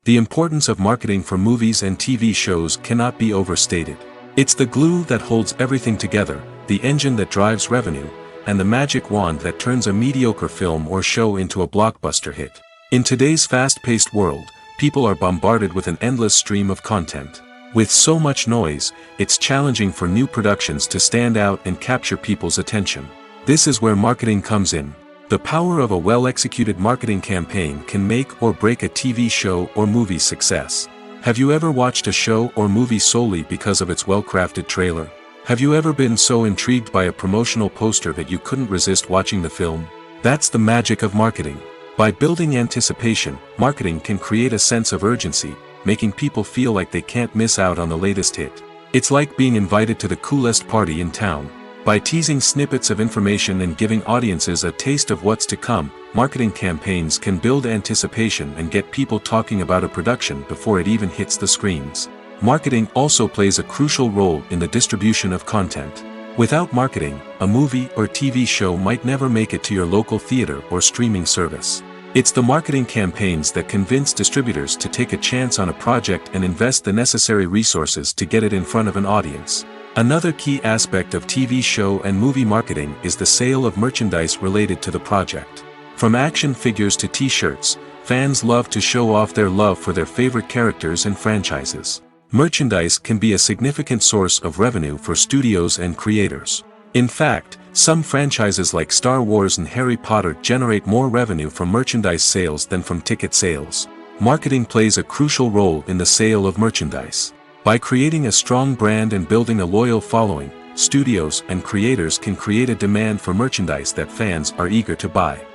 The importance of marketing for movies and TV shows cannot be overstated. It's the glue that holds everything together, the engine that drives revenue, and the magic wand that turns a mediocre film or show into a blockbuster hit. In today's fast-paced world, people are bombarded with an endless stream of content. With so much noise, it's challenging for new productions to stand out and capture people's attention. This is where marketing comes in. The power of a well-executed marketing campaign can make or break a TV show or movie's success. Have you ever watched a show or movie solely because of its well-crafted trailer? Have you ever been so intrigued by a promotional poster that you couldn't resist watching the film? That's the magic of marketing. By building anticipation, marketing can create a sense of urgency, making people feel like they can't miss out on the latest hit. It's like being invited to the coolest party in town. By teasing snippets of information and giving audiences a taste of what's to come, marketing campaigns can build anticipation and get people talking about a production before it even hits the screens. Marketing also plays a crucial role in the distribution of content. Without marketing, a movie or TV show might never make it to your local theater or streaming service. It's the marketing campaigns that convince distributors to take a chance on a project and invest the necessary resources to get it in front of an audience. Another key aspect of TV show and movie marketing is the sale of merchandise related to the project. From action figures to t-shirts, fans love to show off their love for their favorite characters and franchises. Merchandise can be a significant source of revenue for studios and creators. In fact, some franchises like Star Wars and Harry Potter generate more revenue from merchandise sales than from ticket sales. Marketing plays a crucial role in the sale of merchandise. By creating a strong brand and building a loyal following, studios and creators can create a demand for merchandise that fans are eager to buy.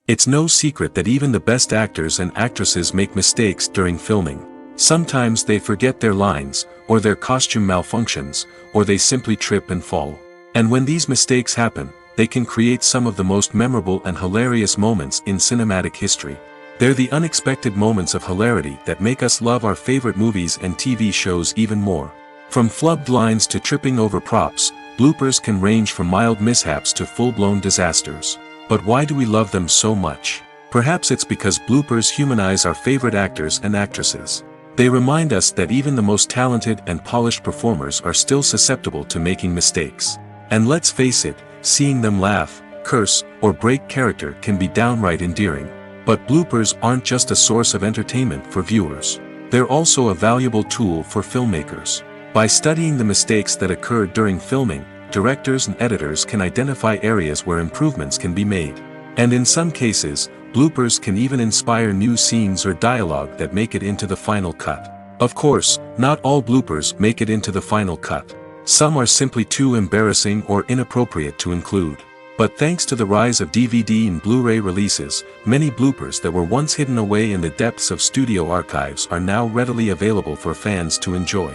It's no secret that even the best actors and actresses make mistakes during filming. Sometimes they forget their lines, or their costume malfunctions, or they simply trip and fall. And when these mistakes happen, they can create some of the most memorable and hilarious moments in cinematic history. They're the unexpected moments of hilarity that make us love our favorite movies and TV shows even more. From flubbed lines to tripping over props, bloopers can range from mild mishaps to full-blown disasters. But why do we love them so much? Perhaps it's because bloopers humanize our favorite actors and actresses. They remind us that even the most talented and polished performers are still susceptible to making mistakes. And let's face it, seeing them laugh, curse, or break character can be downright endearing. But bloopers aren't just a source of entertainment for viewers. They're also a valuable tool for filmmakers. By studying the mistakes that occurred during filming, directors and editors can identify areas where improvements can be made. And in some cases, bloopers can even inspire new scenes or dialogue that make it into the final cut. Of course, not all bloopers make it into the final cut. Some are simply too embarrassing or inappropriate to include. But thanks to the rise of DVD and Blu-ray releases, many bloopers that were once hidden away in the depths of studio archives are now readily available for fans to enjoy.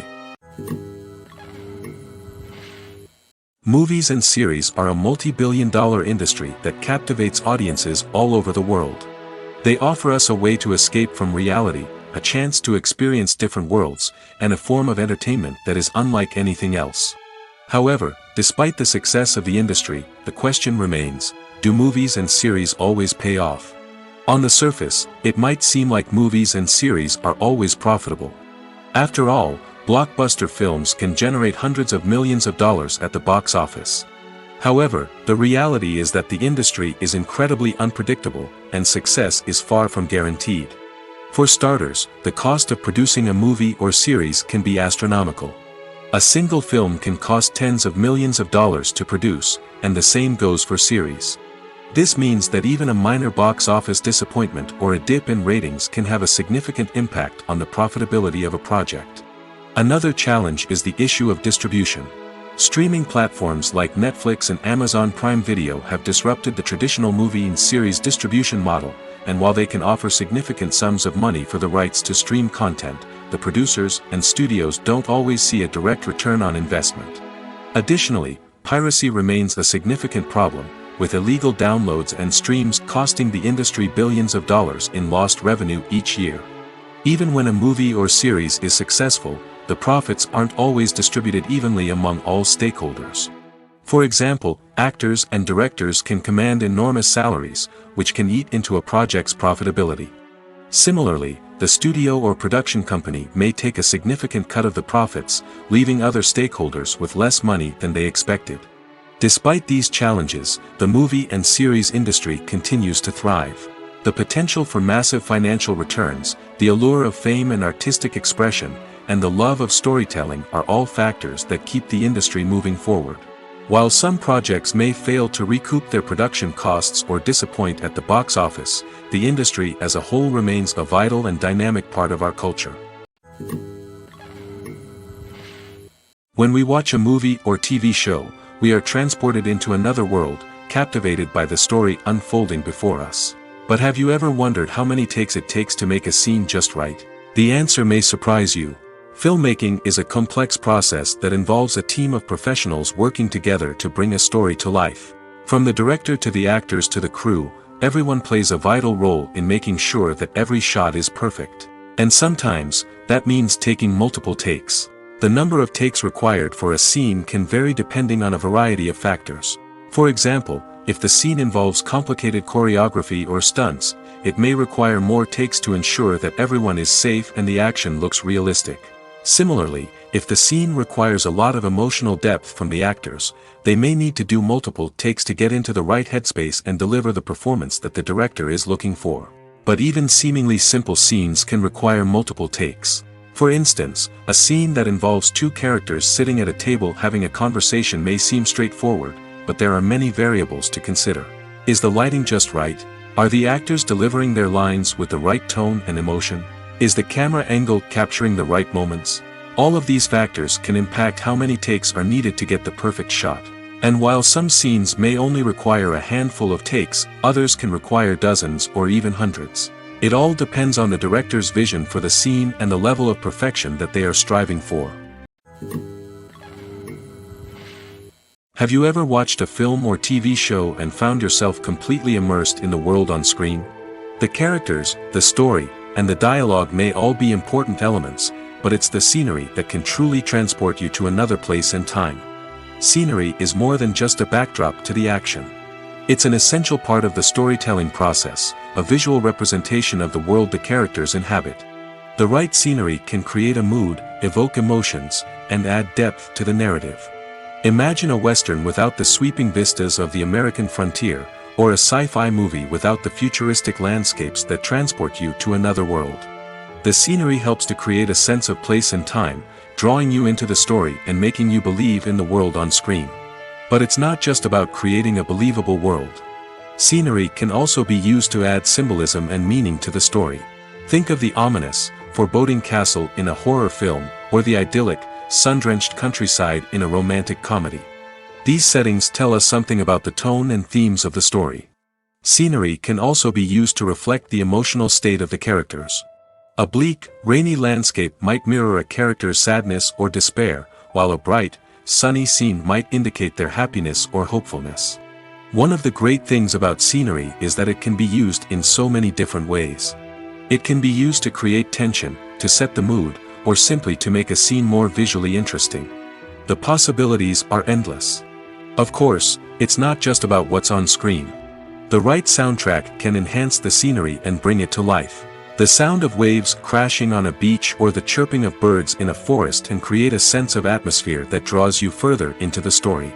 Movies and series are a multi-billion-dollar industry that captivates audiences all over the world. They offer us a way to escape from reality, a chance to experience different worlds, and a form of entertainment that is unlike anything else. However, despite the success of the industry, the question remains, do movies and series always pay off? On the surface, it might seem like movies and series are always profitable. After all, blockbuster films can generate hundreds of millions of dollars at the box office. However, the reality is that the industry is incredibly unpredictable, and success is far from guaranteed. For starters, the cost of producing a movie or series can be astronomical. A single film can cost tens of millions of dollars to produce, and the same goes for series. This means that even a minor box office disappointment or a dip in ratings can have a significant impact on the profitability of a project. Another challenge is the issue of distribution. Streaming platforms like Netflix and Amazon Prime Video have disrupted the traditional movie and series distribution model, and while they can offer significant sums of money for the rights to stream content, the producers and studios don't always see a direct return on investment. Additionally, piracy remains a significant problem, with illegal downloads and streams costing the industry billions of dollars in lost revenue each year. Even when a movie or series is successful, the profits aren't always distributed evenly among all stakeholders. For example, actors and directors can command enormous salaries, which can eat into a project's profitability. Similarly, the studio or production company may take a significant cut of the profits, leaving other stakeholders with less money than they expected. Despite these challenges, the movie and series industry continues to thrive. The potential for massive financial returns, the allure of fame and artistic expression, and the love of storytelling are all factors that keep the industry moving forward. While some projects may fail to recoup their production costs or disappoint at the box office, the industry as a whole remains a vital and dynamic part of our culture. When we watch a movie or TV show, we are transported into another world, captivated by the story unfolding before us. But have you ever wondered how many takes it takes to make a scene just right? The answer may surprise you. Filmmaking is a complex process that involves a team of professionals working together to bring a story to life. From the director to the actors to the crew, everyone plays a vital role in making sure that every shot is perfect. And sometimes, that means taking multiple takes. The number of takes required for a scene can vary depending on a variety of factors. For example, if the scene involves complicated choreography or stunts, it may require more takes to ensure that everyone is safe and the action looks realistic. Similarly, if the scene requires a lot of emotional depth from the actors, they may need to do multiple takes to get into the right headspace and deliver the performance that the director is looking for. But even seemingly simple scenes can require multiple takes. For instance, a scene that involves two characters sitting at a table having a conversation may seem straightforward, but there are many variables to consider. Is the lighting just right? Are the actors delivering their lines with the right tone and emotion? Is the camera angle capturing the right moments? All of these factors can impact how many takes are needed to get the perfect shot. And while some scenes may only require a handful of takes, others can require dozens or even hundreds. It all depends on the director's vision for the scene and the level of perfection that they are striving for. Have you ever watched a film or TV show and found yourself completely immersed in the world on screen? The characters, the story, and the dialogue may all be important elements, but it's the scenery that can truly transport you to another place and time. Scenery is more than just a backdrop to the action. It's an essential part of the storytelling process, a visual representation of the world the characters inhabit. The right scenery can create a mood, evoke emotions, and add depth to the narrative. Imagine a Western without the sweeping vistas of the American frontier, or a sci-fi movie without the futuristic landscapes that transport you to another world. The scenery helps to create a sense of place and time, drawing you into the story and making you believe in the world on screen. But it's not just about creating a believable world. Scenery can also be used to add symbolism and meaning to the story. Think of the ominous, foreboding castle in a horror film, or the idyllic, sun-drenched countryside in a romantic comedy. These settings tell us something about the tone and themes of the story. Scenery can also be used to reflect the emotional state of the characters. A bleak, rainy landscape might mirror a character's sadness or despair, while a bright, sunny scene might indicate their happiness or hopefulness. One of the great things about scenery is that it can be used in so many different ways. It can be used to create tension, to set the mood, or simply to make a scene more visually interesting. The possibilities are endless. Of course, it's not just about what's on screen. The right soundtrack can enhance the scenery and bring it to life. The sound of waves crashing on a beach or the chirping of birds in a forest can create a sense of atmosphere that draws you further into the story.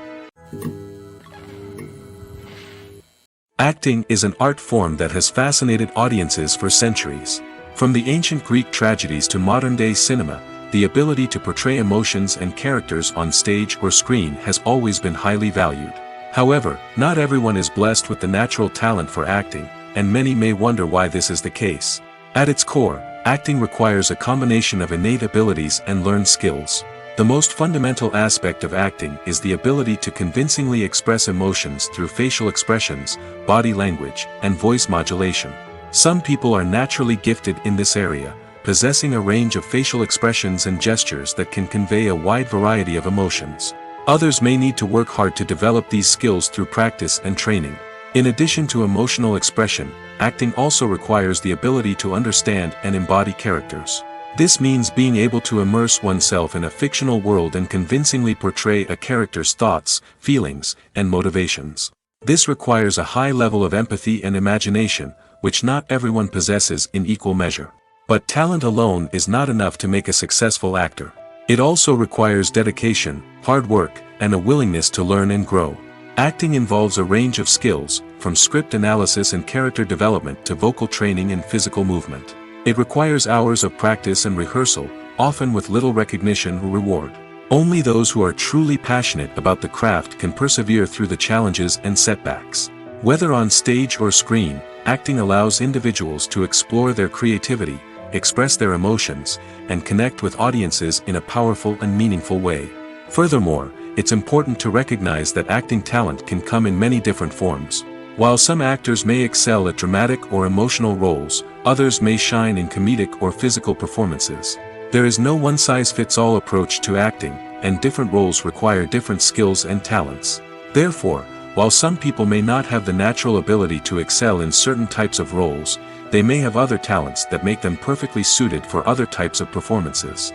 Acting is an art form that has fascinated audiences for centuries. From the ancient Greek tragedies to modern-day cinema, the ability to portray emotions and characters on stage or screen has always been highly valued. However, not everyone is blessed with the natural talent for acting, and many may wonder why this is the case. At its core, acting requires a combination of innate abilities and learned skills. The most fundamental aspect of acting is the ability to convincingly express emotions through facial expressions, body language, and voice modulation. Some people are naturally gifted in this area, possessing a range of facial expressions and gestures that can convey a wide variety of emotions. Others may need to work hard to develop these skills through practice and training. In addition to emotional expression, acting also requires the ability to understand and embody characters. This means being able to immerse oneself in a fictional world and convincingly portray a character's thoughts, feelings, and motivations. This requires a high level of empathy and imagination, which not everyone possesses in equal measure. But talent alone is not enough to make a successful actor. It also requires dedication, hard work, and a willingness to learn and grow. Acting involves a range of skills, from script analysis and character development to vocal training and physical movement. It requires hours of practice and rehearsal, often with little recognition or reward. Only those who are truly passionate about the craft can persevere through the challenges and setbacks. Whether on stage or screen, acting allows individuals to explore their creativity, express their emotions, and connect with audiences in a powerful and meaningful way. Furthermore, it's important to recognize that acting talent can come in many different forms. While some actors may excel at dramatic or emotional roles, others may shine in comedic or physical performances. There is no one-size-fits-all approach to acting, and different roles require different skills and talents. Therefore, while some people may not have the natural ability to excel in certain types of roles, they may have other talents that make them perfectly suited for other types of performances.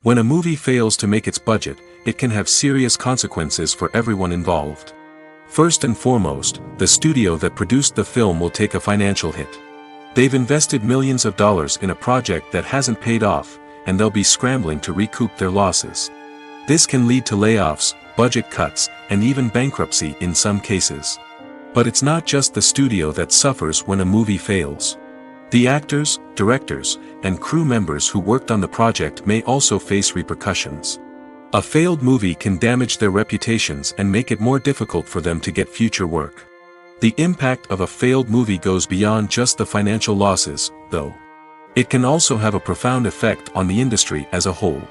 When a movie fails to make its budget, it can have serious consequences for everyone involved. First and foremost, the studio that produced the film will take a financial hit. They've invested millions of dollars in a project that hasn't paid off, and they'll be scrambling to recoup their losses. This can lead to layoffs, budget cuts, and even bankruptcy in some cases. But it's not just the studio that suffers when a movie fails. The actors, directors, and crew members who worked on the project may also face repercussions. A failed movie can damage their reputations and make it more difficult for them to get future work. The impact of a failed movie goes beyond just the financial losses, though. It can also have a profound effect on the industry as a whole.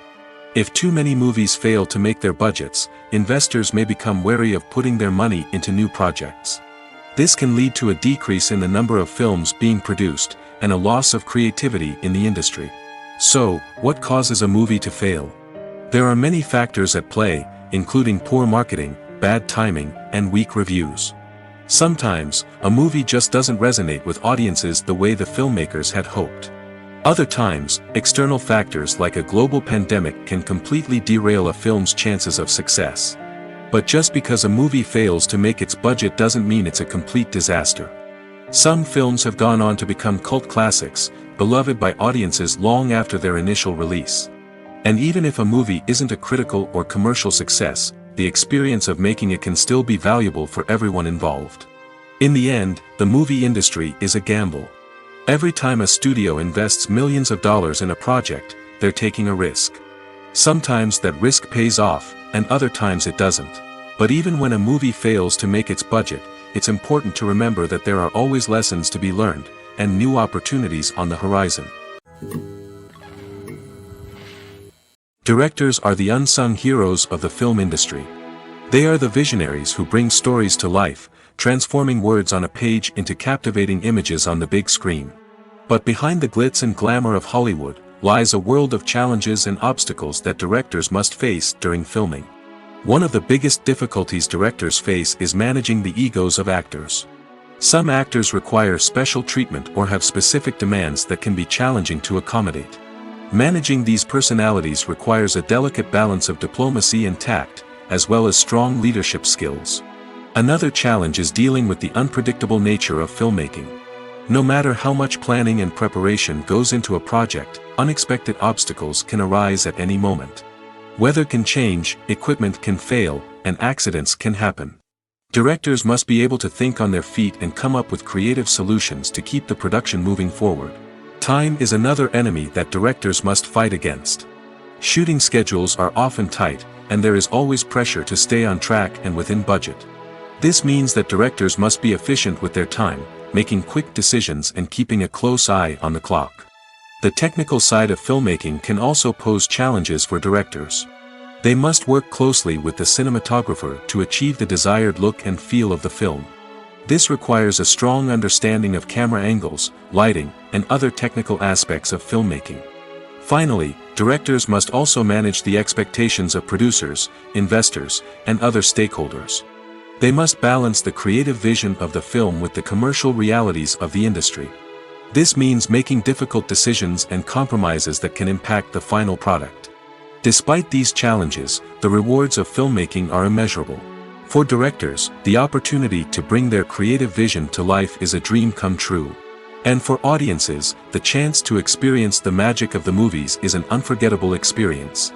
If too many movies fail to make their budgets, investors may become wary of putting their money into new projects. This can lead to a decrease in the number of films being produced, and a loss of creativity in the industry. So, what causes a movie to fail? There are many factors at play, including poor marketing, bad timing, and weak reviews. Sometimes, a movie just doesn't resonate with audiences the way the filmmakers had hoped. Other times, external factors like a global pandemic can completely derail a film's chances of success. But just because a movie fails to make its budget doesn't mean it's a complete disaster. Some films have gone on to become cult classics, beloved by audiences long after their initial release. And even if a movie isn't a critical or commercial success, the experience of making it can still be valuable for everyone involved. In the end, the movie industry is a gamble. Every time a studio invests millions of dollars in a project, they're taking a risk. Sometimes that risk pays off, and other times it doesn't. But even when a movie fails to make its budget, it's important to remember that there are always lessons to be learned, and new opportunities on the horizon. Directors are the unsung heroes of the film industry. They are the visionaries who bring stories to life, transforming words on a page into captivating images on the big screen. But behind the glitz and glamour of Hollywood, lies a world of challenges and obstacles that directors must face during filming. One of the biggest difficulties directors face is managing the egos of actors. Some actors require special treatment or have specific demands that can be challenging to accommodate. Managing these personalities requires a delicate balance of diplomacy and tact, as well as strong leadership skills. Another challenge is dealing with the unpredictable nature of filmmaking. No matter how much planning and preparation goes into a project, unexpected obstacles can arise at any moment. Weather can change, equipment can fail, and accidents can happen. Directors must be able to think on their feet and come up with creative solutions to keep the production moving forward. Time is another enemy that directors must fight against. Shooting schedules are often tight, and there is always pressure to stay on track and within budget. This means that directors must be efficient with their time, making quick decisions and keeping a close eye on the clock. The technical side of filmmaking can also pose challenges for directors. They must work closely with the cinematographer to achieve the desired look and feel of the film. This requires a strong understanding of camera angles, lighting, and other technical aspects of filmmaking. Finally, directors must also manage the expectations of producers, investors, and other stakeholders. They must balance the creative vision of the film with the commercial realities of the industry. This means making difficult decisions and compromises that can impact the final product. Despite these challenges, the rewards of filmmaking are immeasurable. For directors, the opportunity to bring their creative vision to life is a dream come true. And for audiences, the chance to experience the magic of the movies is an unforgettable experience.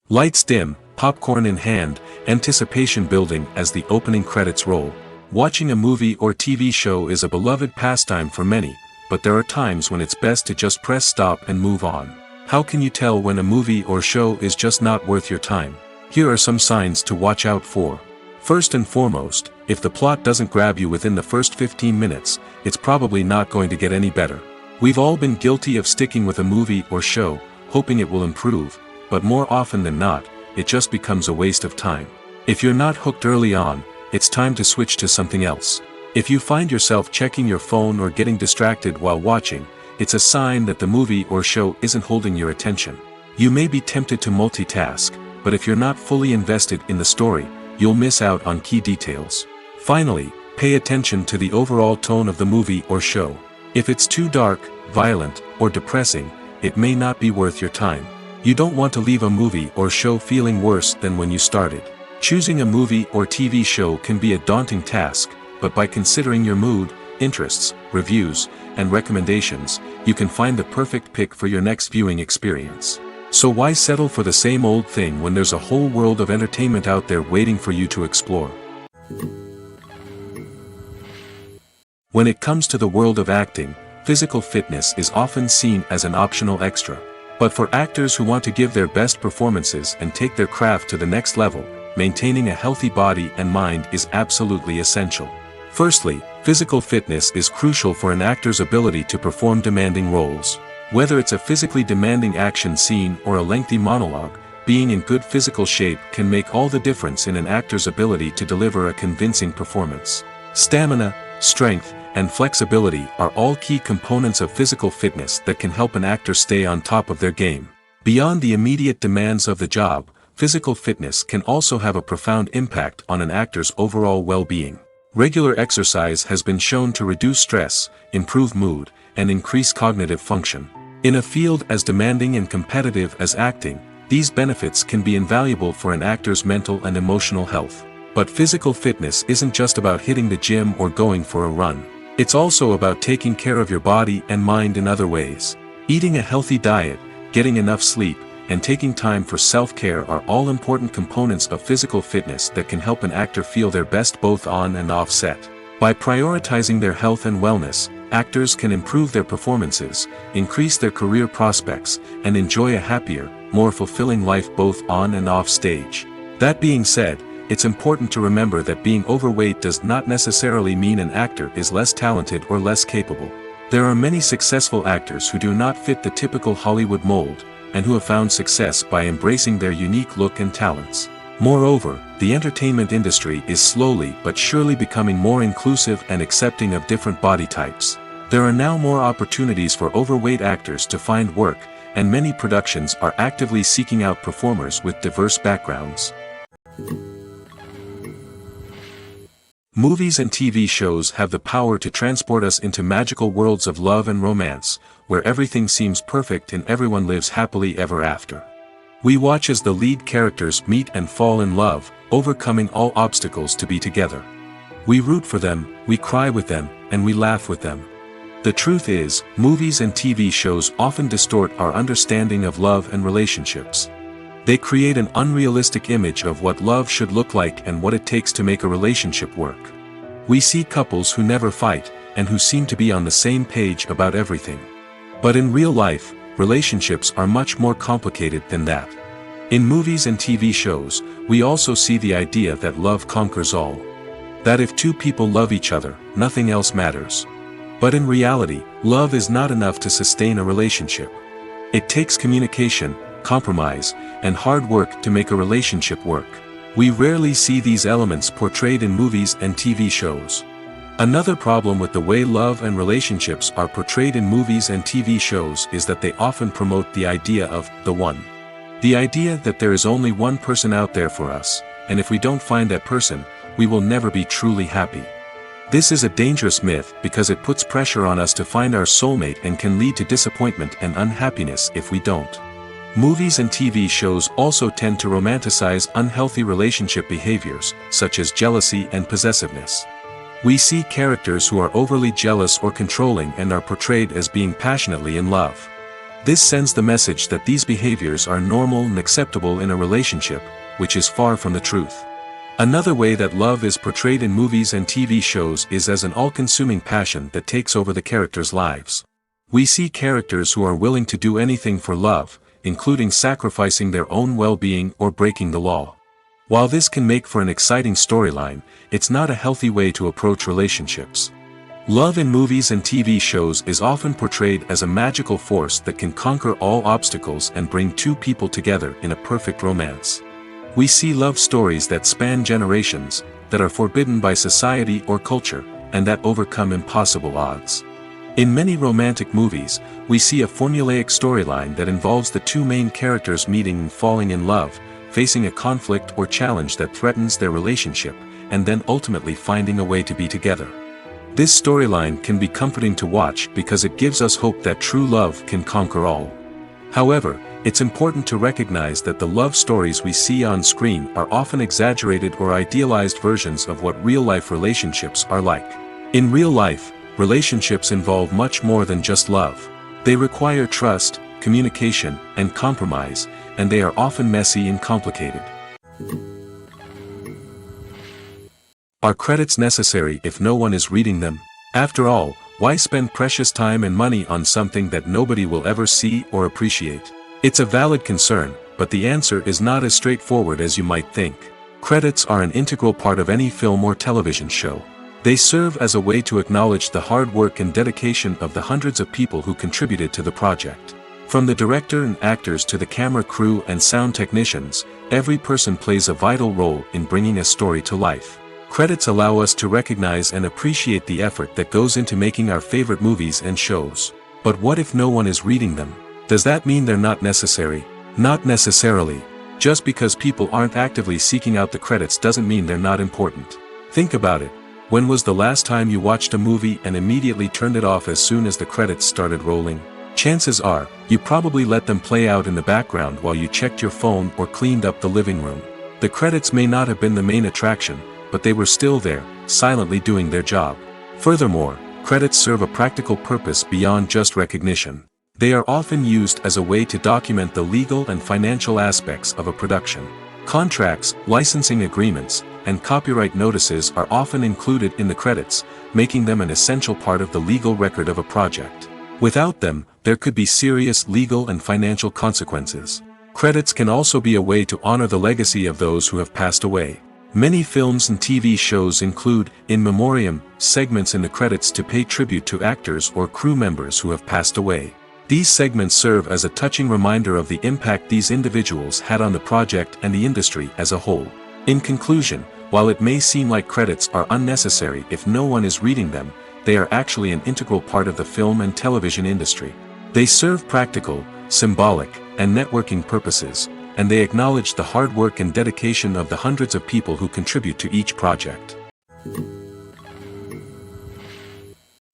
Lights dim, popcorn in hand, anticipation building as the opening credits roll. Watching a movie or TV show is a beloved pastime for many, but there are times when it's best to just press stop and move on. How can you tell when a movie or show is just not worth your time? Here are some signs to watch out for. First and foremost, if the plot doesn't grab you within the first 15 minutes, it's probably not going to get any better. We've all been guilty of sticking with a movie or show, hoping it will improve, but more often than not, it just becomes a waste of time. If you're not hooked early on, it's time to switch to something else. If you find yourself checking your phone or getting distracted while watching, it's a sign that the movie or show isn't holding your attention. You may be tempted to multitask, but if you're not fully invested in the story, you'll miss out on key details. Finally, pay attention to the overall tone of the movie or show. If it's too dark, violent, or depressing, it may not be worth your time. You don't want to leave a movie or show feeling worse than when you started. Choosing a movie or TV show can be a daunting task, but by considering your mood, interests, reviews, and recommendations, you can find the perfect pick for your next viewing experience. So why settle for the same old thing when there's a whole world of entertainment out there waiting for you to explore? When it comes to the world of acting, physical fitness is often seen as an optional extra. But for actors who want to give their best performances and take their craft to the next level, maintaining a healthy body and mind is absolutely essential. Firstly, physical fitness is crucial for an actor's ability to perform demanding roles. Whether it's a physically demanding action scene or a lengthy monologue, being in good physical shape can make all the difference in an actor's ability to deliver a convincing performance. Stamina, strength, and flexibility are all key components of physical fitness that can help an actor stay on top of their game. Beyond the immediate demands of the job, physical fitness can also have a profound impact on an actor's overall well-being. Regular exercise has been shown to reduce stress, improve mood, and increase cognitive function. In a field as demanding and competitive as acting, these benefits can be invaluable for an actor's mental and emotional health. But physical fitness isn't just about hitting the gym or going for a run. It's also about taking care of your body and mind in other ways. Eating a healthy diet, getting enough sleep, and taking time for self-care are all important components of physical fitness that can help an actor feel their best both on and off set. By prioritizing their health and wellness, actors can improve their performances, increase their career prospects, and enjoy a happier, more fulfilling life both on and off stage. That being said, it's important to remember that being overweight does not necessarily mean an actor is less talented or less capable. There are many successful actors who do not fit the typical Hollywood mold, and who have found success by embracing their unique look and talents. Moreover, the entertainment industry is slowly but surely becoming more inclusive and accepting of different body types. There are now more opportunities for overweight actors to find work, and many productions are actively seeking out performers with diverse backgrounds. Movies and TV shows have the power to transport us into magical worlds of love and romance, where everything seems perfect and everyone lives happily ever after. We watch as the lead characters meet and fall in love, overcoming all obstacles to be together. We root for them, we cry with them, and we laugh with them. The truth is, movies and TV shows often distort our understanding of love and relationships. They create an unrealistic image of what love should look like and what it takes to make a relationship work. We see couples who never fight, and who seem to be on the same page about everything. But in real life, relationships are much more complicated than that. In movies and TV shows, we also see the idea that love conquers all. That if two people love each other, nothing else matters. But in reality, love is not enough to sustain a relationship. It takes communication, compromise, and hard work to make a relationship work. We rarely see these elements portrayed in movies and TV shows. Another problem with the way love and relationships are portrayed in movies and TV shows is that they often promote the idea of the one. The idea that there is only one person out there for us, and if we don't find that person, we will never be truly happy. This is a dangerous myth because it puts pressure on us to find our soulmate and can lead to disappointment and unhappiness if we don't. Movies and TV shows also tend to romanticize unhealthy relationship behaviors, such as jealousy and possessiveness. We see characters who are overly jealous or controlling and are portrayed as being passionately in love. This sends the message that these behaviors are normal and acceptable in a relationship, which is far from the truth. Another way that love is portrayed in movies and TV shows is as an all-consuming passion that takes over the characters' lives. We see characters who are willing to do anything for love, including sacrificing their own well-being or breaking the law. While this can make for an exciting storyline, it's not a healthy way to approach relationships. Love in movies and TV shows is often portrayed as a magical force that can conquer all obstacles and bring two people together in a perfect romance. We see love stories that span generations, that are forbidden by society or culture, and that overcome impossible odds. In many romantic movies, we see a formulaic storyline that involves the two main characters meeting and falling in love, facing a conflict or challenge that threatens their relationship, and then ultimately finding a way to be together. This storyline can be comforting to watch because it gives us hope that true love can conquer all. However, It's important to recognize that the love stories we see on screen are often exaggerated or idealized versions of what real-life relationships are like. In real life, relationships involve much more than just love. They require trust, communication, and compromise, and they are often messy and complicated. Are credits necessary if no one is reading them? After all, why spend precious time and money on something that nobody will ever see or appreciate? It's a valid concern, but the answer is not as straightforward as you might think. Credits are an integral part of any film or television show. They serve as a way to acknowledge the hard work and dedication of the hundreds of people who contributed to the project. From the director and actors to the camera crew and sound technicians, every person plays a vital role in bringing a story to life. Credits allow us to recognize and appreciate the effort that goes into making our favorite movies and shows. But what if no one is reading them? Does that mean they're not necessary? Not necessarily. Just because people aren't actively seeking out the credits doesn't mean they're not important. Think about it. When was the last time you watched a movie and immediately turned it off as soon as the credits started rolling? Chances are, you probably let them play out in the background while you checked your phone or cleaned up the living room. The credits may not have been the main attraction, but they were still there, silently doing their job. Furthermore, credits serve a practical purpose beyond just recognition. They are often used as a way to document the legal and financial aspects of a production. Contracts, licensing agreements, and copyright notices are often included in the credits, making them an essential part of the legal record of a project. Without them, there could be serious legal and financial consequences. Credits can also be a way to honor the legacy of those who have passed away. Many films and TV shows include, in memoriam, segments in the credits to pay tribute to actors or crew members who have passed away. These segments serve as a touching reminder of the impact these individuals had on the project and the industry as a whole. In conclusion, while it may seem like credits are unnecessary if no one is reading them, they are actually an integral part of the film and television industry. They serve practical, symbolic, and networking purposes, and they acknowledge the hard work and dedication of the hundreds of people who contribute to each project.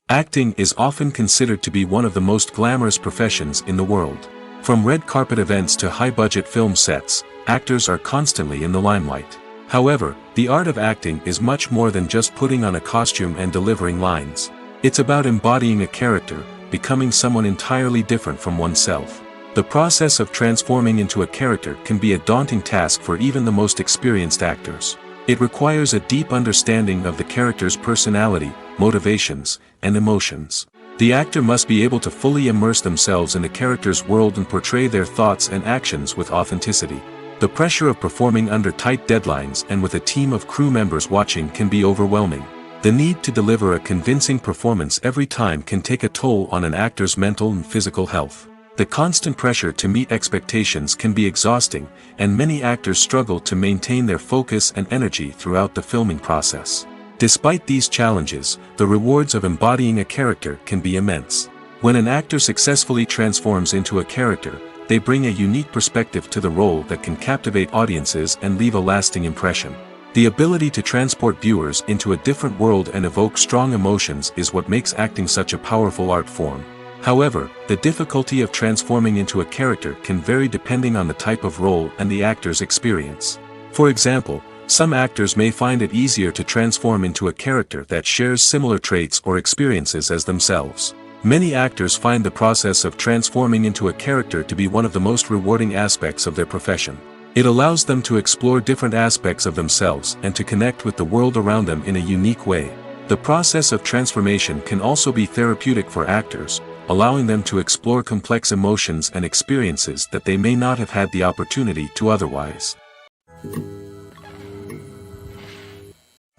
Acting is often considered to be one of the most glamorous professions in the world. From red carpet events to high-budget film sets, actors are constantly in the limelight. However, the art of acting is much more than just putting on a costume and delivering lines. It's about embodying a character, becoming someone entirely different from oneself. The process of transforming into a character can be a daunting task for even the most experienced actors. It requires a deep understanding of the character's personality, motivations, and emotions. The actor must be able to fully immerse themselves in the character's world and portray their thoughts and actions with authenticity. The pressure of performing under tight deadlines and with a team of crew members watching can be overwhelming. The need to deliver a convincing performance every time can take a toll on an actor's mental and physical health. The constant pressure to meet expectations can be exhausting, and many actors struggle to maintain their focus and energy throughout the filming process. Despite these challenges, the rewards of embodying a character can be immense. When an actor successfully transforms into a character, they bring a unique perspective to the role that can captivate audiences and leave a lasting impression. The ability to transport viewers into a different world and evoke strong emotions is what makes acting such a powerful art form. However, the difficulty of transforming into a character can vary depending on the type of role and the actor's experience. For example, some actors may find it easier to transform into a character that shares similar traits or experiences as themselves. Many actors find the process of transforming into a character to be one of the most rewarding aspects of their profession. It allows them to explore different aspects of themselves and to connect with the world around them in a unique way. The process of transformation can also be therapeutic for actors, allowing them to explore complex emotions and experiences that they may not have had the opportunity to otherwise.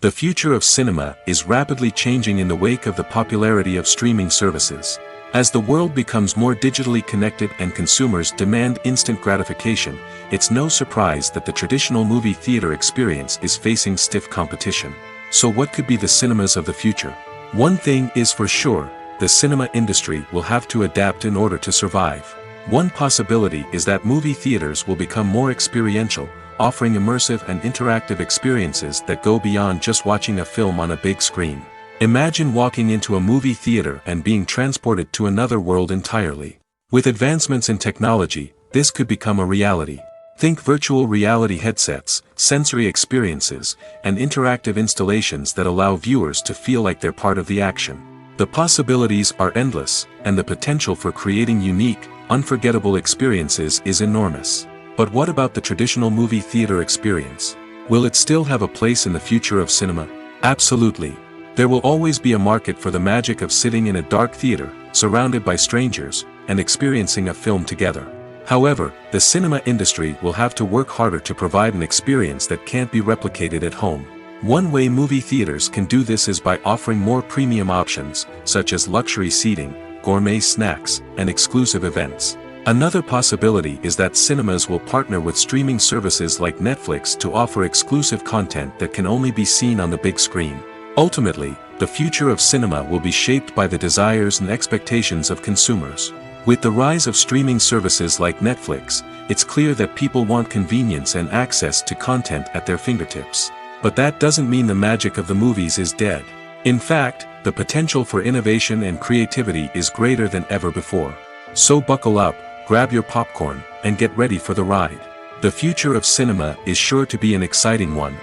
The future of cinema is rapidly changing in the wake of the popularity of streaming services. As the world becomes more digitally connected and consumers demand instant gratification, it's no surprise that the traditional movie theater experience is facing stiff competition. So what could be the cinemas of the future? One thing is for sure, the cinema industry will have to adapt in order to survive. One possibility is that movie theaters will become more experiential, offering immersive and interactive experiences that go beyond just watching a film on a big screen. Imagine walking into a movie theater and being transported to another world entirely. With advancements in technology, this could become a reality. Think virtual reality headsets, sensory experiences, and interactive installations that allow viewers to feel like they're part of the action. The possibilities are endless, and the potential for creating unique, unforgettable experiences is enormous. But what about the traditional movie theater experience? Will it still have a place in the future of cinema? Absolutely. There will always be a market for the magic of sitting in a dark theater, surrounded by strangers, and experiencing a film together. However, the cinema industry will have to work harder to provide an experience that can't be replicated at home. One way movie theaters can do this is by offering more premium options, such as luxury seating, gourmet snacks, and exclusive events. Another possibility is that cinemas will partner with streaming services like Netflix to offer exclusive content that can only be seen on the big screen. Ultimately, the future of cinema will be shaped by the desires and expectations of consumers. With the rise of streaming services like Netflix, it's clear that people want convenience and access to content at their fingertips. But that doesn't mean the magic of the movies is dead. In fact, the potential for innovation and creativity is greater than ever before. So buckle up, grab your popcorn, and get ready for the ride. The future of cinema is sure to be an exciting one.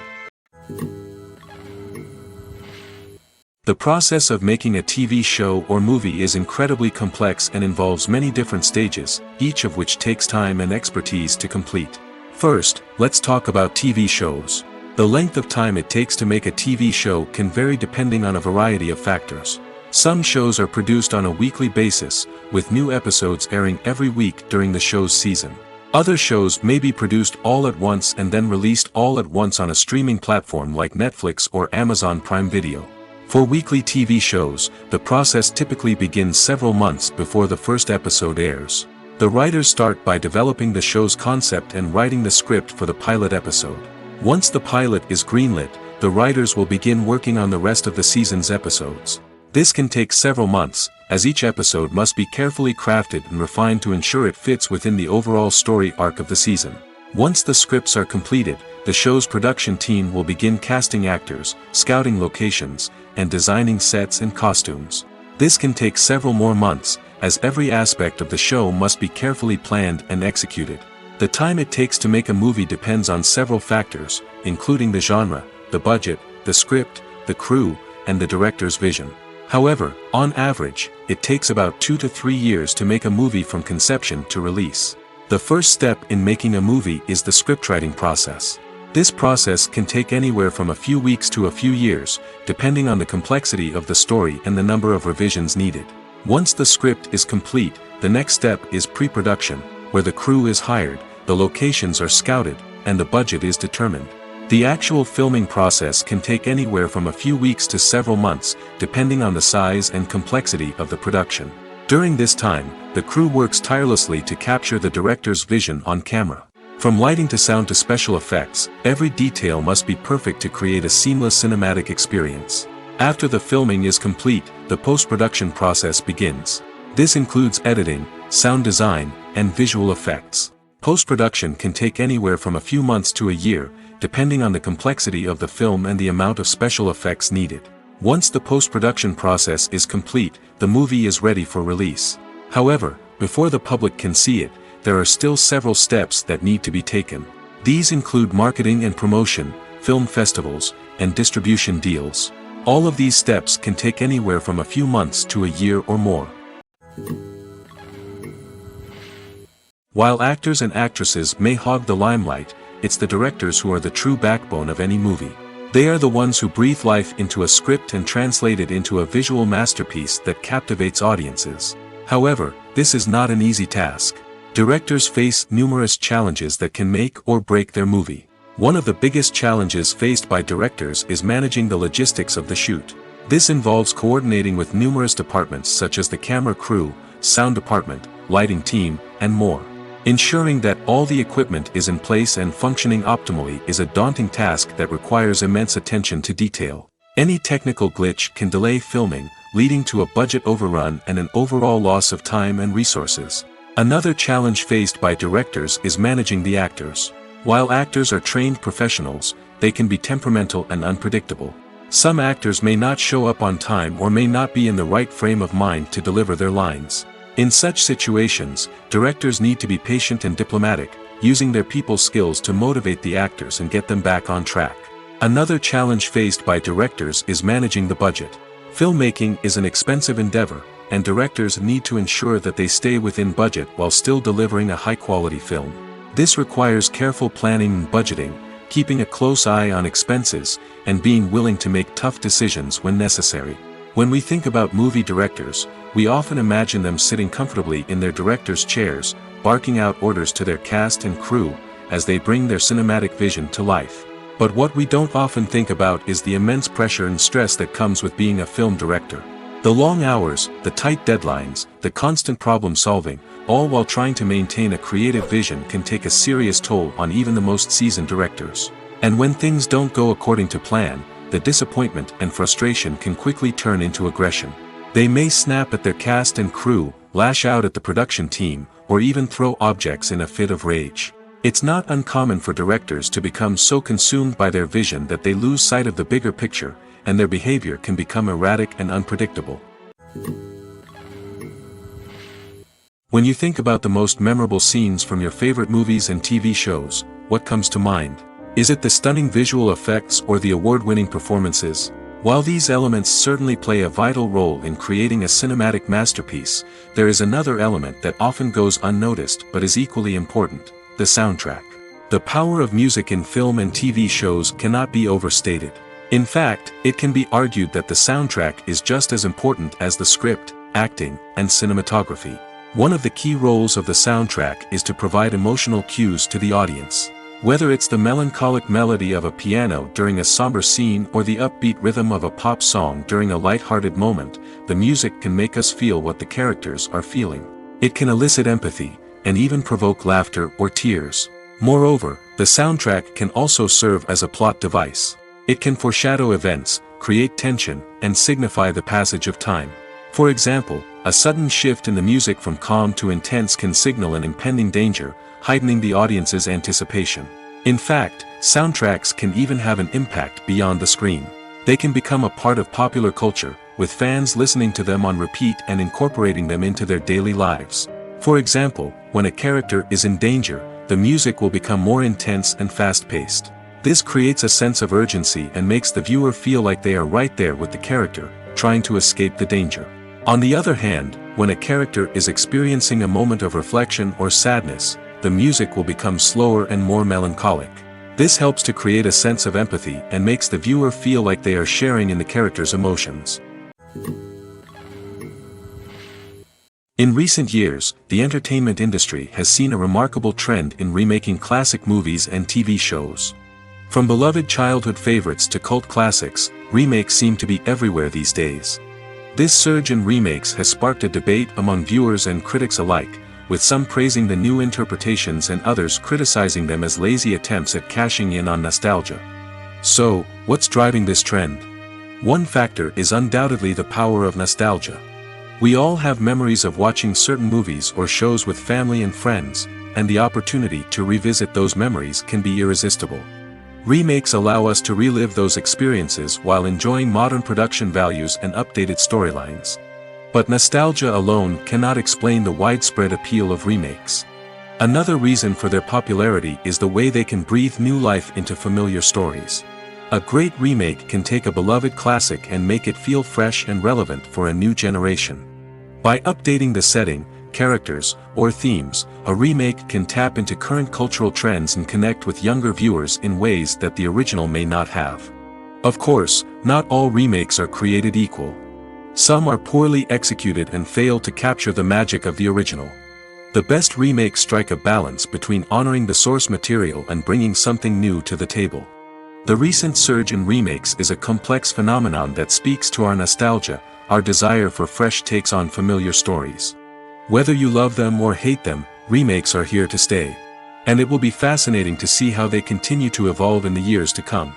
The process of making a TV show or movie is incredibly complex and involves many different stages, each of which takes time and expertise to complete. First, let's talk about TV shows. The length of time it takes to make a TV show can vary depending on a variety of factors. Some shows are produced on a weekly basis, with new episodes airing every week during the show's season. Other shows may be produced all at once and then released all at once on a streaming platform like Netflix or Amazon Prime Video. For weekly TV shows, the process typically begins several months before the first episode airs. The writers start by developing the show's concept and writing the script for the pilot episode. Once the pilot is greenlit, the writers will begin working on the rest of the season's episodes. This can take several months, as each episode must be carefully crafted and refined to ensure it fits within the overall story arc of the season. Once the scripts are completed, the show's production team will begin casting actors, scouting locations, and designing sets and costumes. This can take several more months, as every aspect of the show must be carefully planned and executed. The time it takes to make a movie depends on several factors, including the genre, the budget, the script, the crew, and the director's vision. However, on average, it takes about 2 to 3 years to make a movie from conception to release. The first step in making a movie is the scriptwriting process. This process can take anywhere from a few weeks to a few years, depending on the complexity of the story and the number of revisions needed. Once the script is complete, the next step is pre-production, where the crew is hired, the locations are scouted, and the budget is determined. The actual filming process can take anywhere from a few weeks to several months, depending on the size and complexity of the production. During this time, the crew works tirelessly to capture the director's vision on camera. From lighting to sound to special effects, every detail must be perfect to create a seamless cinematic experience. After the filming is complete, the post-production process begins. This includes editing, sound design, and visual effects. Post-production can take anywhere from a few months to a year, depending on the complexity of the film and the amount of special effects needed. Once the post-production process is complete, the movie is ready for release. However, before the public can see it, there are still several steps that need to be taken. These include marketing and promotion, film festivals, and distribution deals. All of these steps can take anywhere from a few months to a year or more. While actors and actresses may hog the limelight, it's the directors who are the true backbone of any movie. They are the ones who breathe life into a script and translate it into a visual masterpiece that captivates audiences. However, this is not an easy task. Directors face numerous challenges that can make or break their movie. One of the biggest challenges faced by directors is managing the logistics of the shoot. This involves coordinating with numerous departments such as the camera crew, sound department, lighting team, and more. Ensuring that all the equipment is in place and functioning optimally is a daunting task that requires immense attention to detail. Any technical glitch can delay filming, leading to a budget overrun and an overall loss of time and resources. Another challenge faced by directors is managing the actors. While actors are trained professionals, they can be temperamental and unpredictable. Some actors may not show up on time or may not be in the right frame of mind to deliver their lines. In such situations, directors need to be patient and diplomatic, using their people skills to motivate the actors and get them back on track. Another challenge faced by directors is managing the budget. Filmmaking is an expensive endeavor, and directors need to ensure that they stay within budget while still delivering a high-quality film. This requires careful planning and budgeting, keeping a close eye on expenses, and being willing to make tough decisions when necessary. When we think about movie directors, we often imagine them sitting comfortably in their director's chairs, barking out orders to their cast and crew, as they bring their cinematic vision to life. But what we don't often think about is the immense pressure and stress that comes with being a film director. The long hours, the tight deadlines, the constant problem solving, all while trying to maintain a creative vision can take a serious toll on even the most seasoned directors. And when things don't go according to plan, the disappointment and frustration can quickly turn into aggression. They may snap at their cast and crew, lash out at the production team, or even throw objects in a fit of rage. It's not uncommon for directors to become so consumed by their vision that they lose sight of the bigger picture, and their behavior can become erratic and unpredictable. When you think about the most memorable scenes from your favorite movies and TV shows, what comes to mind? Is it the stunning visual effects or the award-winning performances? While these elements certainly play a vital role in creating a cinematic masterpiece, there is another element that often goes unnoticed but is equally important: the soundtrack. The power of music in film and TV shows cannot be overstated. In fact, it can be argued that the soundtrack is just as important as the script, acting, and cinematography. One of the key roles of the soundtrack is to provide emotional cues to the audience. Whether it's the melancholic melody of a piano during a somber scene or the upbeat rhythm of a pop song during a light-hearted moment, the music can make us feel what the characters are feeling. It can elicit empathy, and even provoke laughter or tears. Moreover, the soundtrack can also serve as a plot device. It can foreshadow events, create tension, and signify the passage of time. For example, a sudden shift in the music from calm to intense can signal an impending danger, heightening the audience's anticipation. In fact, soundtracks can even have an impact beyond the screen. They can become a part of popular culture, with fans listening to them on repeat and incorporating them into their daily lives. For example, when a character is in danger, the music will become more intense and fast-paced. This creates a sense of urgency and makes the viewer feel like they are right there with the character, trying to escape the danger. On the other hand, when a character is experiencing a moment of reflection or sadness, the music will become slower and more melancholic. This helps to create a sense of empathy and makes the viewer feel like they are sharing in the character's emotions. In recent years, the entertainment industry has seen a remarkable trend in remaking classic movies and TV shows. From beloved childhood favorites to cult classics, remakes seem to be everywhere these days. This surge in remakes has sparked a debate among viewers and critics alike, with some praising the new interpretations and others criticizing them as lazy attempts at cashing in on nostalgia. So, what's driving this trend? One factor is undoubtedly the power of nostalgia. We all have memories of watching certain movies or shows with family and friends, and the opportunity to revisit those memories can be irresistible. Remakes allow us to relive those experiences while enjoying modern production values and updated storylines. But nostalgia alone cannot explain the widespread appeal of remakes. Another reason for their popularity is the way they can breathe new life into familiar stories. A great remake can take a beloved classic and make it feel fresh and relevant for a new generation. By updating the setting, characters, or themes, a remake can tap into current cultural trends and connect with younger viewers in ways that the original may not have. Of course, not all remakes are created equal. Some are poorly executed and fail to capture the magic of the original. The best remakes strike a balance between honoring the source material and bringing something new to the table. The recent surge in remakes is a complex phenomenon that speaks to our nostalgia, our desire for fresh takes on familiar stories. Whether you love them or hate them, remakes are here to stay. And it will be fascinating to see how they continue to evolve in the years to come.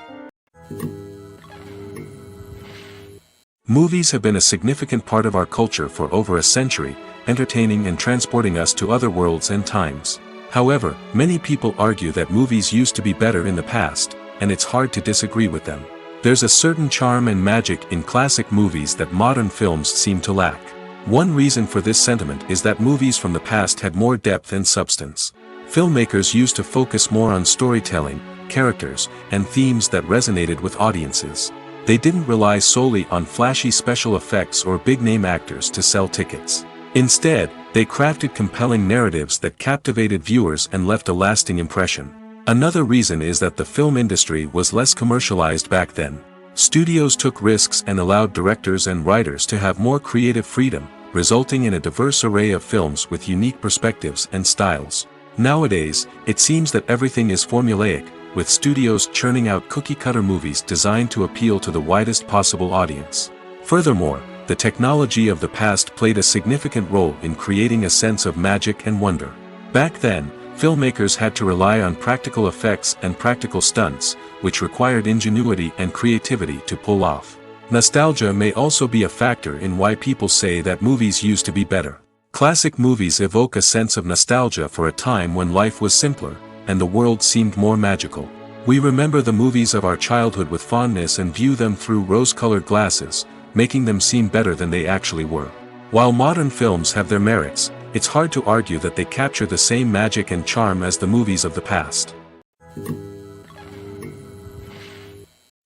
Movies have been a significant part of our culture for over a century, entertaining and transporting us to other worlds and times. However, many people argue that movies used to be better in the past, and it's hard to disagree with them. There's a certain charm and magic in classic movies that modern films seem to lack. One reason for this sentiment is that movies from the past had more depth and substance. Filmmakers used to focus more on storytelling, characters, and themes that resonated with audiences. They didn't rely solely on flashy special effects or big-name actors to sell tickets. Instead, they crafted compelling narratives that captivated viewers and left a lasting impression. Another reason is that the film industry was less commercialized back then. Studios took risks and allowed directors and writers to have more creative freedom, resulting in a diverse array of films with unique perspectives and styles. Nowadays, it seems that everything is formulaic, with studios churning out cookie-cutter movies designed to appeal to the widest possible audience. Furthermore, the technology of the past played a significant role in creating a sense of magic and wonder. Back then, filmmakers had to rely on practical effects and practical stunts, which required ingenuity and creativity to pull off. Nostalgia may also be a factor in why people say that movies used to be better. Classic movies evoke a sense of nostalgia for a time when life was simpler, and the world seemed more magical. We remember the movies of our childhood with fondness and view them through rose-colored glasses, making them seem better than they actually were. While modern films have their merits, it's hard to argue that they capture the same magic and charm as the movies of the past.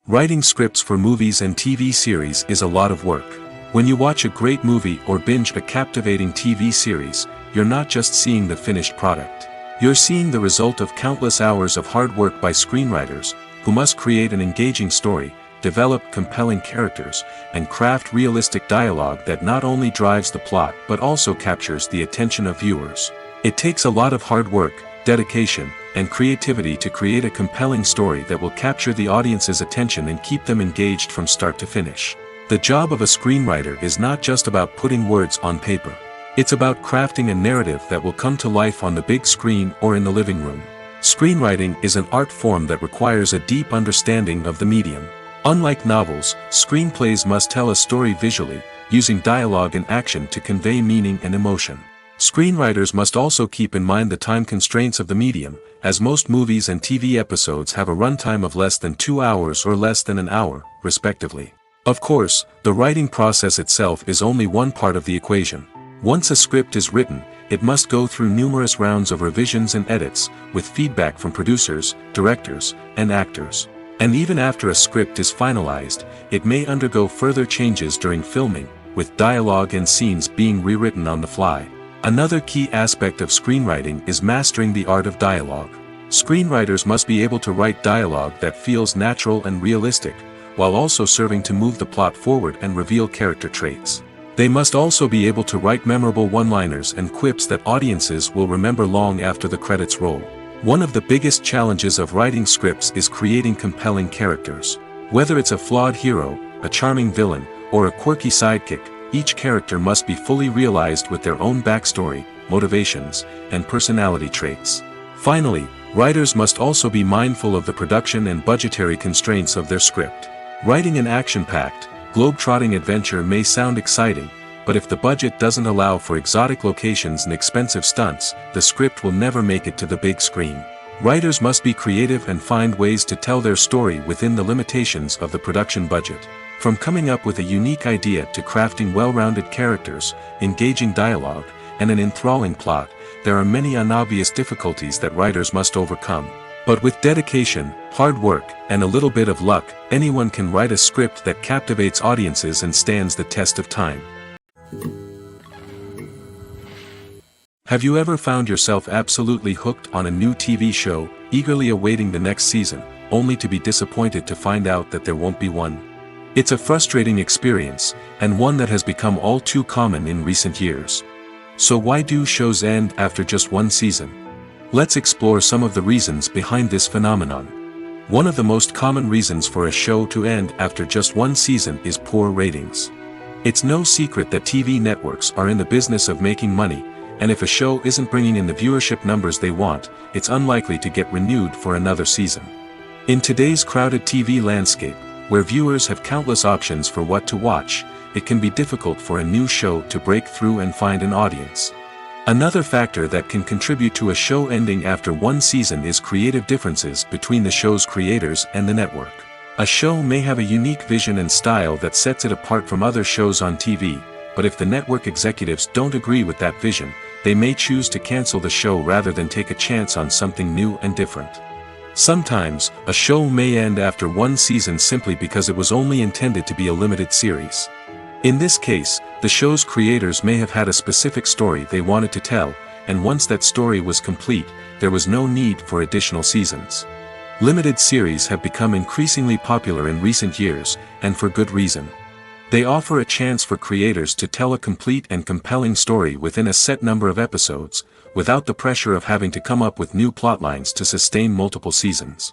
Writing scripts for movies and TV series is a lot of work. When you watch a great movie or binge a captivating TV series, you're not just seeing the finished product. You're seeing the result of countless hours of hard work by screenwriters, who must create an engaging story, develop compelling characters, and craft realistic dialogue that not only drives the plot but also captures the attention of viewers. It takes a lot of hard work, dedication, and creativity to create a compelling story that will capture the audience's attention and keep them engaged from start to finish. The job of a screenwriter is not just about putting words on paper. It's about crafting a narrative that will come to life on the big screen or in the living room. Screenwriting is an art form that requires a deep understanding of the medium. Unlike novels, screenplays must tell a story visually, using dialogue and action to convey meaning and emotion. Screenwriters must also keep in mind the time constraints of the medium, as most movies and TV episodes have a runtime of less than 2 hours or less than an hour, respectively. Of course, the writing process itself is only one part of the equation. Once a script is written, it must go through numerous rounds of revisions and edits, with feedback from producers, directors, and actors. And even after a script is finalized, it may undergo further changes during filming, with dialogue and scenes being rewritten on the fly. Another key aspect of screenwriting is mastering the art of dialogue. Screenwriters must be able to write dialogue that feels natural and realistic, while also serving to move the plot forward and reveal character traits. They must also be able to write memorable one-liners and quips that audiences will remember long after the credits roll. One of the biggest challenges of writing scripts is creating compelling characters. Whether it's a flawed hero, a charming villain, or a quirky sidekick, each character must be fully realized with their own backstory, motivations, and personality traits. Finally, writers must also be mindful of the production and budgetary constraints of their script. Writing an action-packed, globe-trotting adventure may sound exciting, but if the budget doesn't allow for exotic locations and expensive stunts, the script will never make it to the big screen. Writers must be creative and find ways to tell their story within the limitations of the production budget. From coming up with a unique idea to crafting well-rounded characters, engaging dialogue, and an enthralling plot, there are many unobvious difficulties that writers must overcome. But with dedication, hard work, and a little bit of luck, anyone can write a script that captivates audiences and stands the test of time. Have you ever found yourself absolutely hooked on a new TV show, eagerly awaiting the next season, only to be disappointed to find out that there won't be one? It's a frustrating experience, and one that has become all too common in recent years. So why do shows end after just one season? Let's explore some of the reasons behind this phenomenon. One of the most common reasons for a show to end after just one season is poor ratings. It's no secret that TV networks are in the business of making money, and if a show isn't bringing in the viewership numbers they want, it's unlikely to get renewed for another season. In today's crowded TV landscape, where viewers have countless options for what to watch, it can be difficult for a new show to break through and find an audience. Another factor that can contribute to a show ending after one season is creative differences between the show's creators and the network. A show may have a unique vision and style that sets it apart from other shows on TV, but if the network executives don't agree with that vision, they may choose to cancel the show rather than take a chance on something new and different. Sometimes, a show may end after one season simply because it was only intended to be a limited series. In this case, the show's creators may have had a specific story they wanted to tell, and once that story was complete, there was no need for additional seasons. Limited series have become increasingly popular in recent years, and for good reason. They offer a chance for creators to tell a complete and compelling story within a set number of episodes, without the pressure of having to come up with new plotlines to sustain multiple seasons.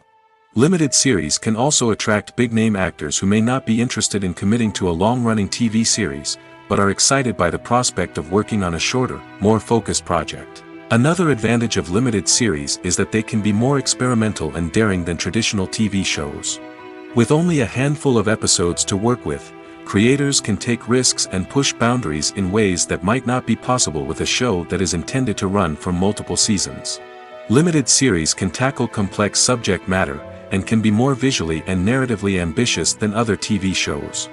Limited series can also attract big-name actors who may not be interested in committing to a long-running TV series, but are excited by the prospect of working on a shorter, more focused project. Another advantage of limited series is that they can be more experimental and daring than traditional TV shows. With only a handful of episodes to work with, creators can take risks and push boundaries in ways that might not be possible with a show that is intended to run for multiple seasons. Limited series can tackle complex subject matter, and can be more visually and narratively ambitious than other TV shows.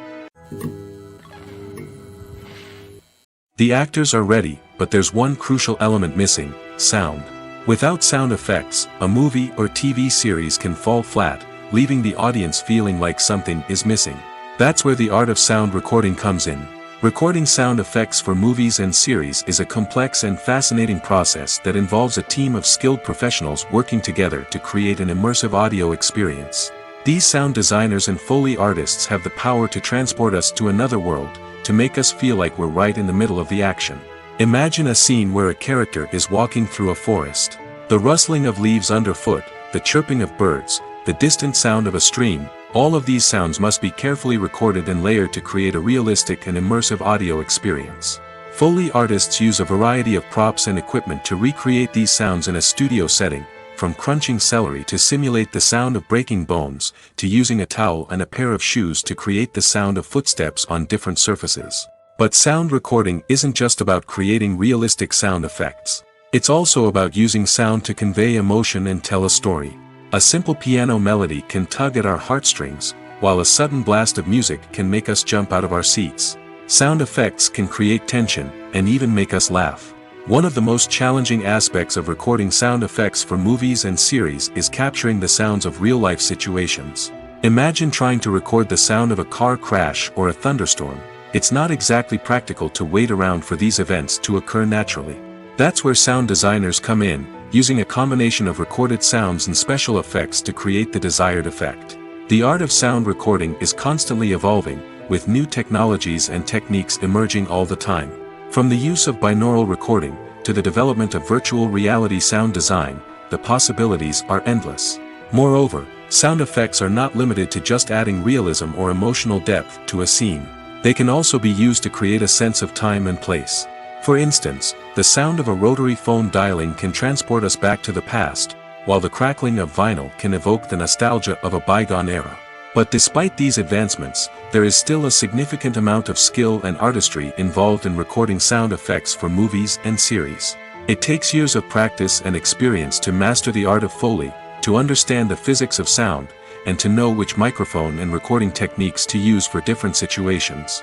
The actors are ready, but there's one crucial element missing: sound. Without sound effects, a movie or TV series can fall flat, leaving the audience feeling like something is missing. That's where the art of sound recording comes in. Recording sound effects for movies and series is a complex and fascinating process that involves a team of skilled professionals working together to create an immersive audio experience. These sound designers and Foley artists have the power to transport us to another world, to make us feel like we're right in the middle of the action. Imagine a scene where a character is walking through a forest. The rustling of leaves underfoot, the chirping of birds, the distant sound of a stream, all of these sounds must be carefully recorded and layered to create a realistic and immersive audio experience. Foley artists use a variety of props and equipment to recreate these sounds in a studio setting, from crunching celery to simulate the sound of breaking bones, to using a towel and a pair of shoes to create the sound of footsteps on different surfaces. But sound recording isn't just about creating realistic sound effects. It's also about using sound to convey emotion and tell a story. A simple piano melody can tug at our heartstrings, while a sudden blast of music can make us jump out of our seats. Sound effects can create tension, and even make us laugh. One of the most challenging aspects of recording sound effects for movies and series is capturing the sounds of real-life situations. Imagine trying to record the sound of a car crash or a thunderstorm. It's not exactly practical to wait around for these events to occur naturally. That's where sound designers come in, using a combination of recorded sounds and special effects to create the desired effect. The art of sound recording is constantly evolving, with new technologies and techniques emerging all the time. From the use of binaural recording, to the development of virtual reality sound design, the possibilities are endless. Moreover, sound effects are not limited to just adding realism or emotional depth to a scene. They can also be used to create a sense of time and place. For instance, the sound of a rotary phone dialing can transport us back to the past, while the crackling of vinyl can evoke the nostalgia of a bygone era. But despite these advancements, there is still a significant amount of skill and artistry involved in recording sound effects for movies and series. It takes years of practice and experience to master the art of Foley, to understand the physics of sound, and to know which microphone and recording techniques to use for different situations.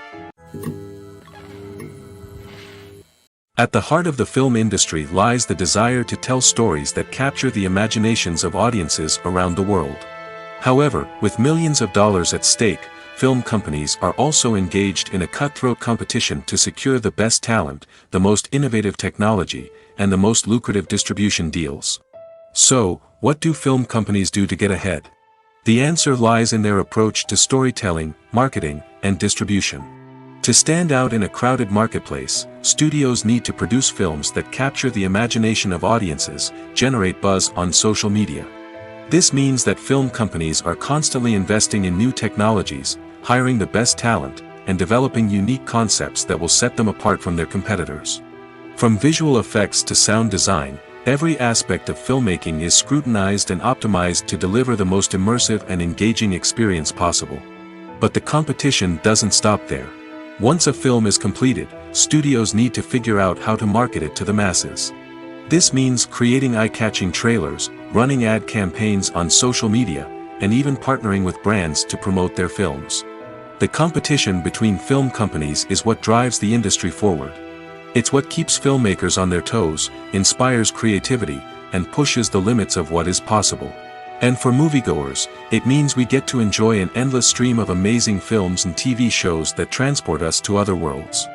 At the heart of the film industry lies the desire to tell stories that capture the imaginations of audiences around the world. However, with millions of dollars at stake, film companies are also engaged in a cutthroat competition to secure the best talent, the most innovative technology, and the most lucrative distribution deals. So, what do film companies do to get ahead? The answer lies in their approach to storytelling, marketing, and distribution. To stand out in a crowded marketplace, studios need to produce films that capture the imagination of audiences, generate buzz on social media. This means that film companies are constantly investing in new technologies, hiring the best talent, and developing unique concepts that will set them apart from their competitors. From visual effects to sound design, every aspect of filmmaking is scrutinized and optimized to deliver the most immersive and engaging experience possible. But the competition doesn't stop there. Once a film is completed, studios need to figure out how to market it to the masses. This means creating eye-catching trailers, running ad campaigns on social media, and even partnering with brands to promote their films. The competition between film companies is what drives the industry forward. It's what keeps filmmakers on their toes, inspires creativity, and pushes the limits of what is possible. And for moviegoers, it means we get to enjoy an endless stream of amazing films and TV shows that transport us to other worlds.